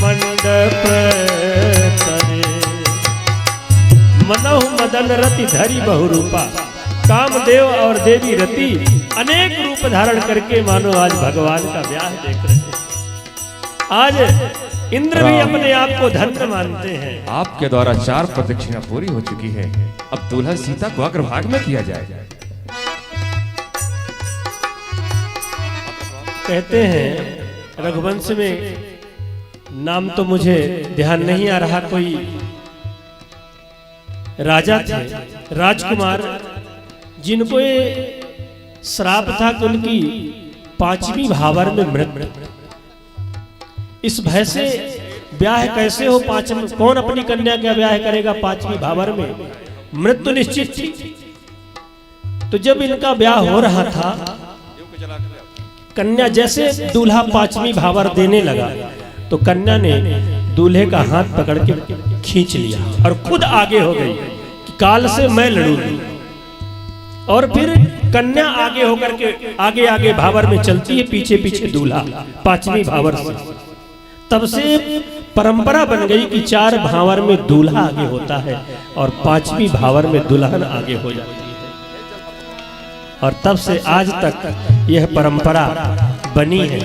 मंडप करे मनहु मदन रति धरी बहुरूपा। कामदेव और देवी रति अनेक रूप धारण करके मानो आज भगवान का ब्याह देख रहे हैं। आज इंद्र भी अपने आप को धन्य मानते हैं। आपके द्वारा 4 प्रदक्षिणा पूरी हो चुकी है, अब दुल्हन सीता को अग्रभाग में किया जाए। कहते हैं रघुवंश में नाम तो मुझे ध्यान नहीं आ रहा, कोई राजा थे राजकुमार जिनको ये श्राप था कि उनकी 5वीं भावर में मृत्यु। इस भय से ब्याह कैसे हो, 5 कौन अपनी कन्या का ब्याह करेगा 5वीं भावर में, मृत्यु निश्चित थी। तो जब इनका ब्याह हो रहा था कन्या जैसे दूल्हा 5वीं भावर देने लगा तो कन्या ने दूल्हे का हाथ पकड़ के खींच लिया और खुद आगे हो गई कि काल से मैं लड़ूंगी। और फिर कन्या आगे होकर के आगे आगे भावर में चलती है, पीछे पीछे दूल्हा 5वीं भावर से। तब से परंपरा बन गई कि 4 भावर में दूल्हा आगे होता है और 5वीं भावर में दुल्हन आगे हो जाती है। और तब से आज तक यह परंपरा बनी है।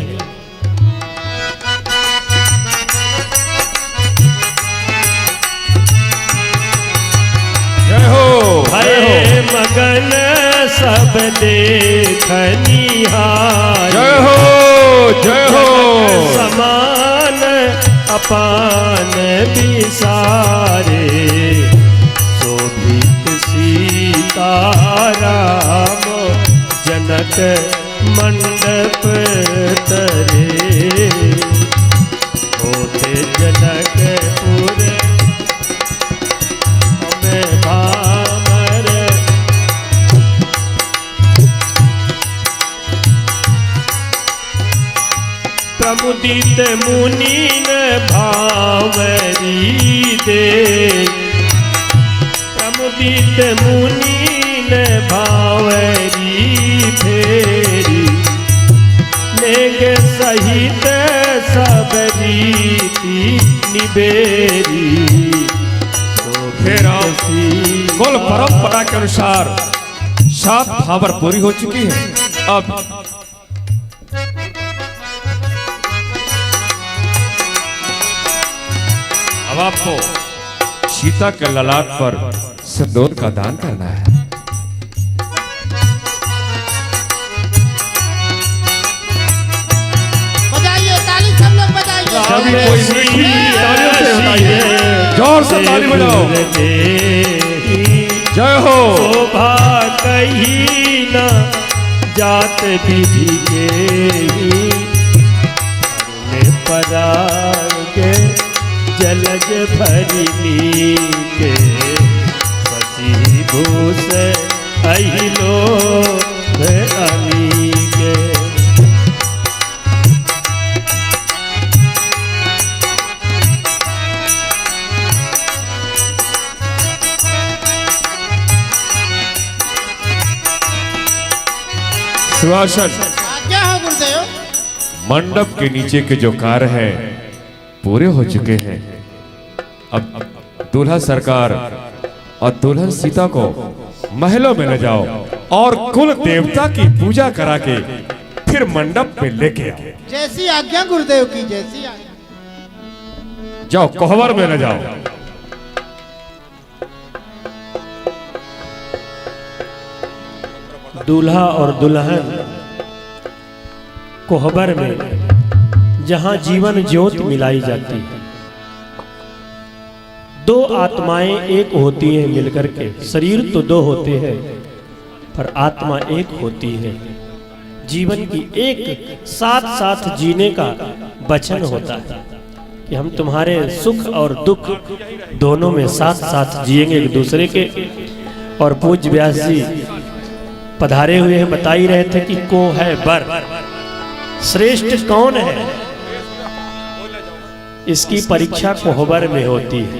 जय हो, भय मगन सब देखनिहार, जय हो, जय हो। समान अपान विसारे, शोभित सीताराम जनक मंडप तरे, होते जनकपुर में भामर। प्रमुदित मुनि न भावरी दे, प्रमुदित मुनि न भावरी फेरी, नेग सहित सब रीति निबेरी। फिर कुल परंपरा के अनुसार 7 भावर पूरी हो चुकी है। अब आपको सीता के ललाट पर सिंदूर का दान करना है। बजाइए ताली, सब लोग बजाइए। कोई मीठी तालियों से बताइए, जोर से ताली बजाओ। जय हो। शोभा कहीं न जात विधि के, पराग जलज भरिनी के, शशि भूष अहिलो अनी के। सुभाषन, क्या हो गुरुदेव? मंडप के नीचे के जो कार्य हैं पूरे हो चुके हैं। अब दूल्हा सरकार और दुल्हन सीता को महलों में ले जाओ और कुल देवता की पूजा करा के फिर मंडप में लेके आओ। जैसी आज्ञा गुरुदेव की, जैसी आज्ञा। जाओ कोहबर में ले जाओ। दूल्हा और दुल्हन कोहबर में जहां जीवन ज्योत मिलाई जाती है, 2 आत्माएं एक होती हैं मिलकर के। शरीर तो 2 होते हैं पर आत्मा एक होती है। जीवन की एक साथ साथ जीने का वचन होता है कि हम तुम्हारे सुख और दुख दोनों में साथ साथ जिएंगे एक दूसरे के। और पूज्य व्यास जी पधारे हुए हैं, बता ही रहे थे कि को है बर, श्रेष्ठ कौन है, इसकी परीक्षा कोहबर में होती है।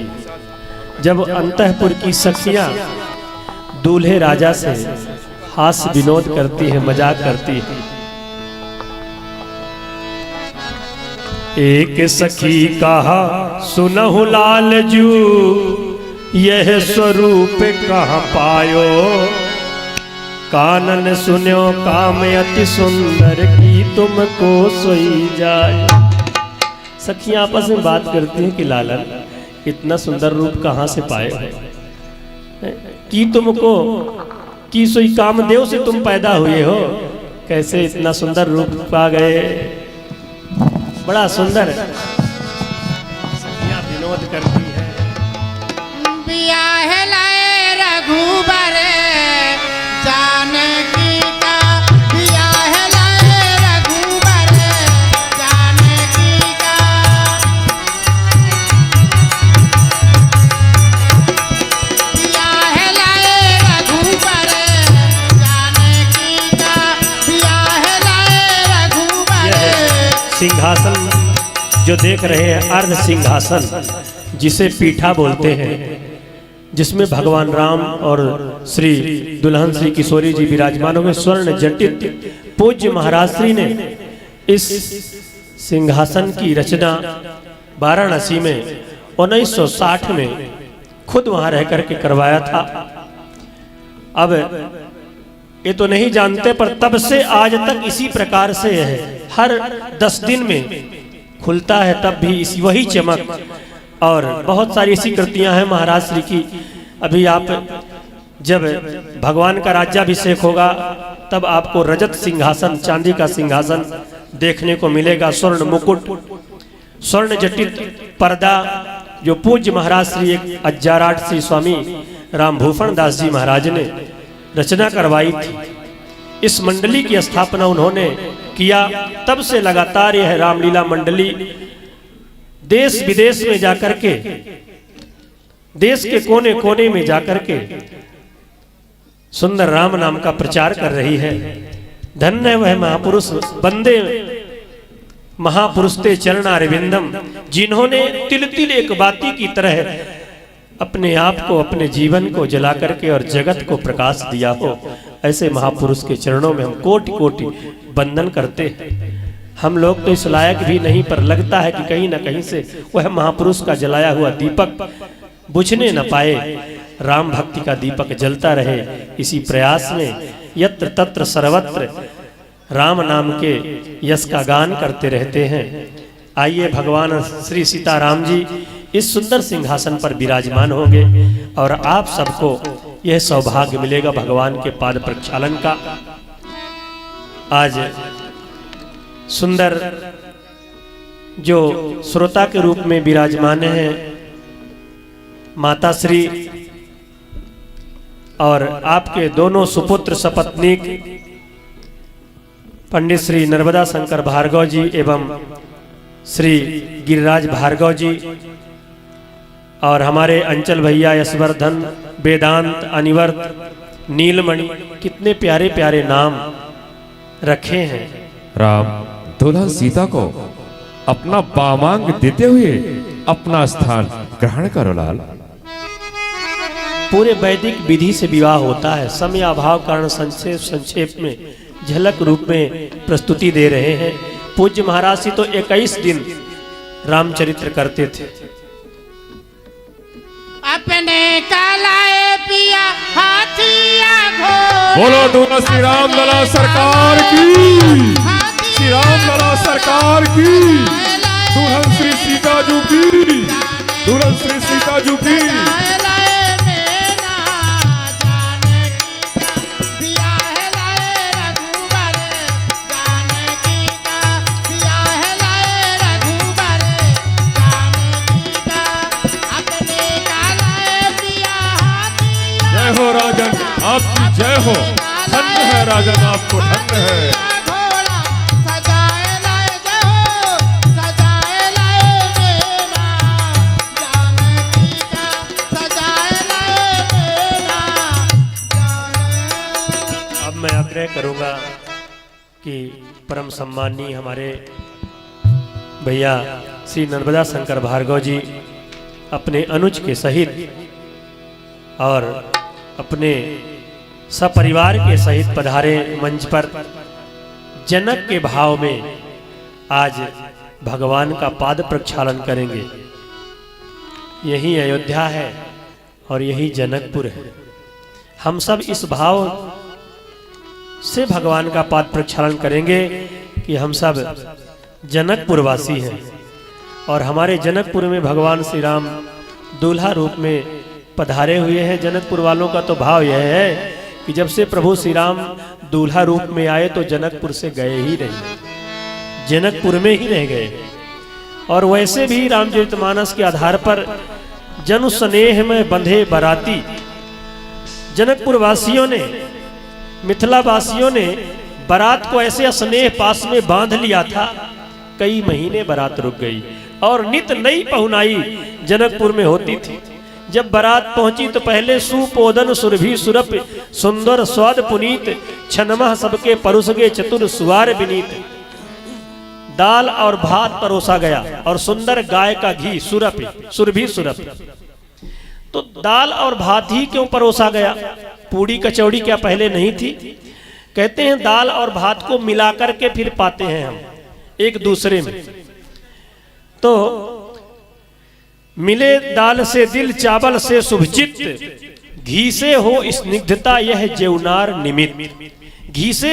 जब अंतःपुर की सखियां दूल्हे राजा से हास्य विनोद करती है, मजाक करती है। एक सखी कहा सुनहु लालजू, यह स्वरूप कहाँ पायो, कानन सुन्यो काम अति सुंदर की तुमको सोई जाए। सखियां आपस में बात करती हैं कि लालन इतना सुंदर रूप कहाँ से पाए हो, कि तुमको की सोई कामदेव से तुम पैदा हुए हो, कैसे इतना सुंदर रूप पा गए। बड़ा सुंदर सखियां विनोद करती है। बियाह लाए रघुबर जानकी का, बियाह लाए रघुबर जानकी का, बियाह लाए रघुबर जानकी का, बियाह लाए रघुबर। सिंहासन जो देख रहे हैं अर्ध सिंहासन, जिसे पीठा बोलते हैं, जिसमें भगवान राम और श्री दुल्हन श्री किशोरी जी विराजमान होंगे। स्वर्ण जटित पूज्य महाराज श्री ने इस सिंहासन की रचना वाराणसी में 1960 में खुद वहां रह करके करवाया था। अब ये तो नहीं जानते, पर तब से आज तक इसी प्रकार से है। हर 10 दिन में खुलता है, तब भी इसी वही चमक, और बहुत सारी ऐसी कृतियां हैं महाराज श्री की। अभी आप जब भगवान का राज्याभिषेक होगा तब आपको रजत सिंहासन, चांदी का सिंहासन देखने को मिलेगा। स्वर्ण मुकुट, स्वर्ण जटित पर्दा, जो पूज्य महाराज श्री अज्जाराट श्री स्वामी राम भूषण दास जी महाराज ने रचना करवाई थी। इस मंडली की स्थापना उन्होंने किया। तब से लगातार यह रामलीला मंडली देश विदेश में जाकर के, देश के कोने कोने में जाकर के सुंदर राम नाम का प्रचार कर रही है। धन्य है वह महापुरुष, बंदे महापुरुष ते चरणारविंदम, जिन्होंने तिल तिल एक बाती की तरह अपने आप को, अपने जीवन को जला करके और जगत को प्रकाश दिया हो। ऐसे महापुरुष के चरणों में हम कोटि कोटि वंदन करते हैं। हम लोग तो इस लायक भी नहीं, पर लगता है कि कहीं ना कहीं से वह महापुरुष का जलाया हुआ दीपक बुझने न पाए, राम भक्ति का दीपक जलता रहे। इसी प्रयास में यत्र तत्र सर्वत्र राम नाम के यश का गान करते रहते हैं। आइए, भगवान श्री सीताराम जी इस सुंदर सिंहासन पर विराजमान होंगे और आप सबको यह सौभाग्य मिलेगा भगवान के पाद प्रक्षालन का। आज सुंदर जो श्रोता के रूप में विराजमान हैं माता श्री और आपके दोनों सुपुत्र सपत्नीक पंडित श्री नर्मदा शंकर भार्गव जी एवं श्री गिरिराज भार्गव जी, और हमारे अंचल भैया यशवर्धन, वेदांत, अनिवर्त, नीलमणि, कितने प्यारे प्यारे नाम रखे हैं। राम दुल्हन सीता को अपना बामांग देते हुए अपना स्थान ग्रहण करो लाल। पूरे वैदिक विधि से विवाह होता है। समय अभाव कारण संक्षेप में झलक रूप में प्रस्तुति दे रहे हैं। पूज्य महाराज जी तो 21 दिन रामचरित्र करते थे। अपने कालाए पिया हाथिया घोड़ा, बोलो दूल्हा श्री राम लला सरकार की, श्री राम लला सरकार की, दुल्हन श्री सीता जू की, दुल्हन श्री सीता जू की। जय हो राजन, आपकी जय हो। धन्य है राजन, आपको धन्य है। अब मैं आग्रह करूंगा कि परम सम्माननीय हमारे भैया श्री नर्मदा शंकर भार्गव जी अपने अनुज के सहित और अपने सपरिवार के सहित पधारे मंच पर। जनक के भाव में आज भगवान का पाद प्रक्षालन करेंगे। यही अयोध्या है और यही जनकपुर है। हम सब इस भाव से भगवान का पाद प्रक्षालन करेंगे कि हम सब जनकपुर वासी हैं और हमारे जनकपुर में भगवान श्री राम दूल्हा रूप में पधारे हुए हैं। जनकपुर वालों का तो भाव यह है कि जब से प्रभु श्री राम दूल्हा रूप में आए तो जनकपुर से गए ही नहीं, जनकपुर में ही रह गए। और वैसे भी रामचरितमानस के आधार पर जन स्नेह में बंधे बराती जनकपुर वासियों ने, मिथिला वासियों ने बारात को ऐसे स्नेह पास में बांध लिया था, कई महीने बारात रुक गई और नित नई पहुनाई जनकपुर में होती थी। जब बारात पहुंची तो पहले सुपोदन सुरभि सुरप सुंदर स्वाद पुनीत, छनमह सबके परुसगे चतुर सुवार विनीत। दाल और भात परोसा गया और सुंदर गाय का घी सुरभि सुरभि। तो दाल और भात ही क्यों परोसा गया? पूड़ी कचौड़ी क्या पहले नहीं थी? कहते हैं दाल और भात को मिलाकर के फिर पाते हैं हम एक दूसरे में। तो मिले दाल से दिल, चावल से शुभचित्त, घी से हो स्निग्धता यह जेवनार निमित्त। घी से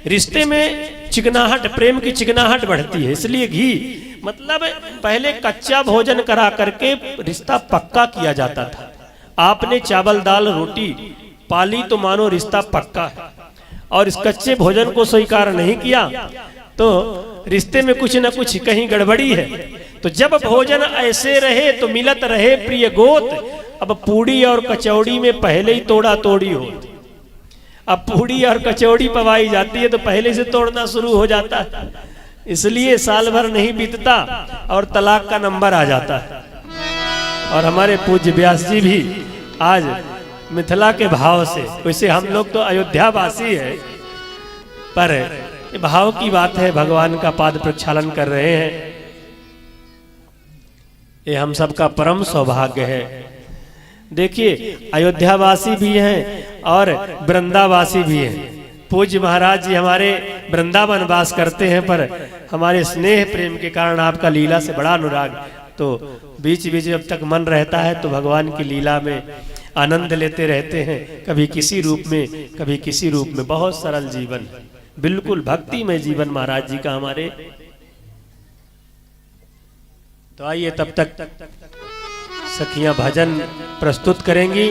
रिश्ते में चिकनाहट, प्रेम की चिकनाहट बढ़ती है, इसलिए घी मतलब पहले कच्चा भोजन करा करके रिश्ता पक्का किया जाता था। आपने चावल दाल रोटी पाली तो मानो रिश्ता पक्का है, और इस कच्चे भोजन को स्वीकार नहीं किया तो रिश्ते में कुछ न कुछ कहीं गड़बड़ी है। तो जब भोजन ऐसे रहे तो मिलत रहे प्रिय गोत। अब पूड़ी और कचौड़ी में पहले ही तोड़ा तोड़ी हो, अब पूड़ी और कचौड़ी पवाई जाती है तो पहले से तोड़ना शुरू हो जाता है, इसलिए साल भर नहीं बीतता और तलाक का नंबर आ जाता है। और हमारे पूज्य व्यास जी भी आज मिथिला के भाव से, वैसे हम लोग तो अयोध्या वासी है, पर भाव की बात है, भगवान का पाद प्रक्षालन कर रहे हैं, ये हम सबका परम सौभाग्य है। देखिए अयोध्यावासी भी हैं और वृंदावासी भी हैं। पूज्य महाराज जी हमारे वृंदावन वास करते हैं, पर हमारे स्नेह प्रेम के कारण आपका लीला से बड़ा अनुराग, तो बीच बीच जब तक मन रहता है तो भगवान की लीला में आनंद लेते रहते हैं, कभी किसी रूप में कभी किसी रूप में। बहुत सरल जीवन, बिल्कुल भक्ति में जीवन महाराज जी का हमारे। तो आइए तब तक सखियां भजन प्रस्तुत करेंगी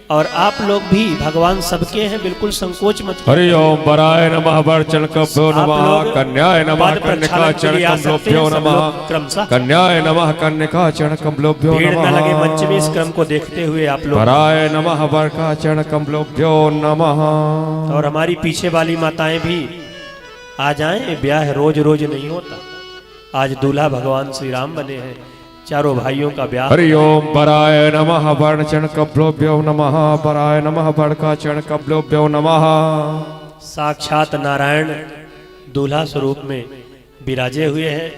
और आप लोग भी, भगवान सबके हैं, बिल्कुल संकोच मत। हरि ओम वराय नमः वरचन कभ्यो नमः कन्याय नमः कन्यका चरण कमलोभ्यो नमः कन्याय नमः कन्यका चरण कमलोभ्यो नमः। भीड़ न लगे मंच में, इस क्रम को देखते हुए आप लोग। वराय नमः वरका चरण कमलोभ्यो नमः। और हमारी पीछे वाली माताएं भी आ जाएं, ब्याह रोज रोज नहीं होता। आज दूल्हा भगवान श्री राम बने हैं, चारों भाइयों का ब्याह। हरि ओम वराय नमः वर्ण चरण कमलोभ्यो नमः वराय नमः वरका चरण कमलोभ्यो नमः। साक्षात नारायण दूल्हा स्वरूप में विराजे हुए हैं।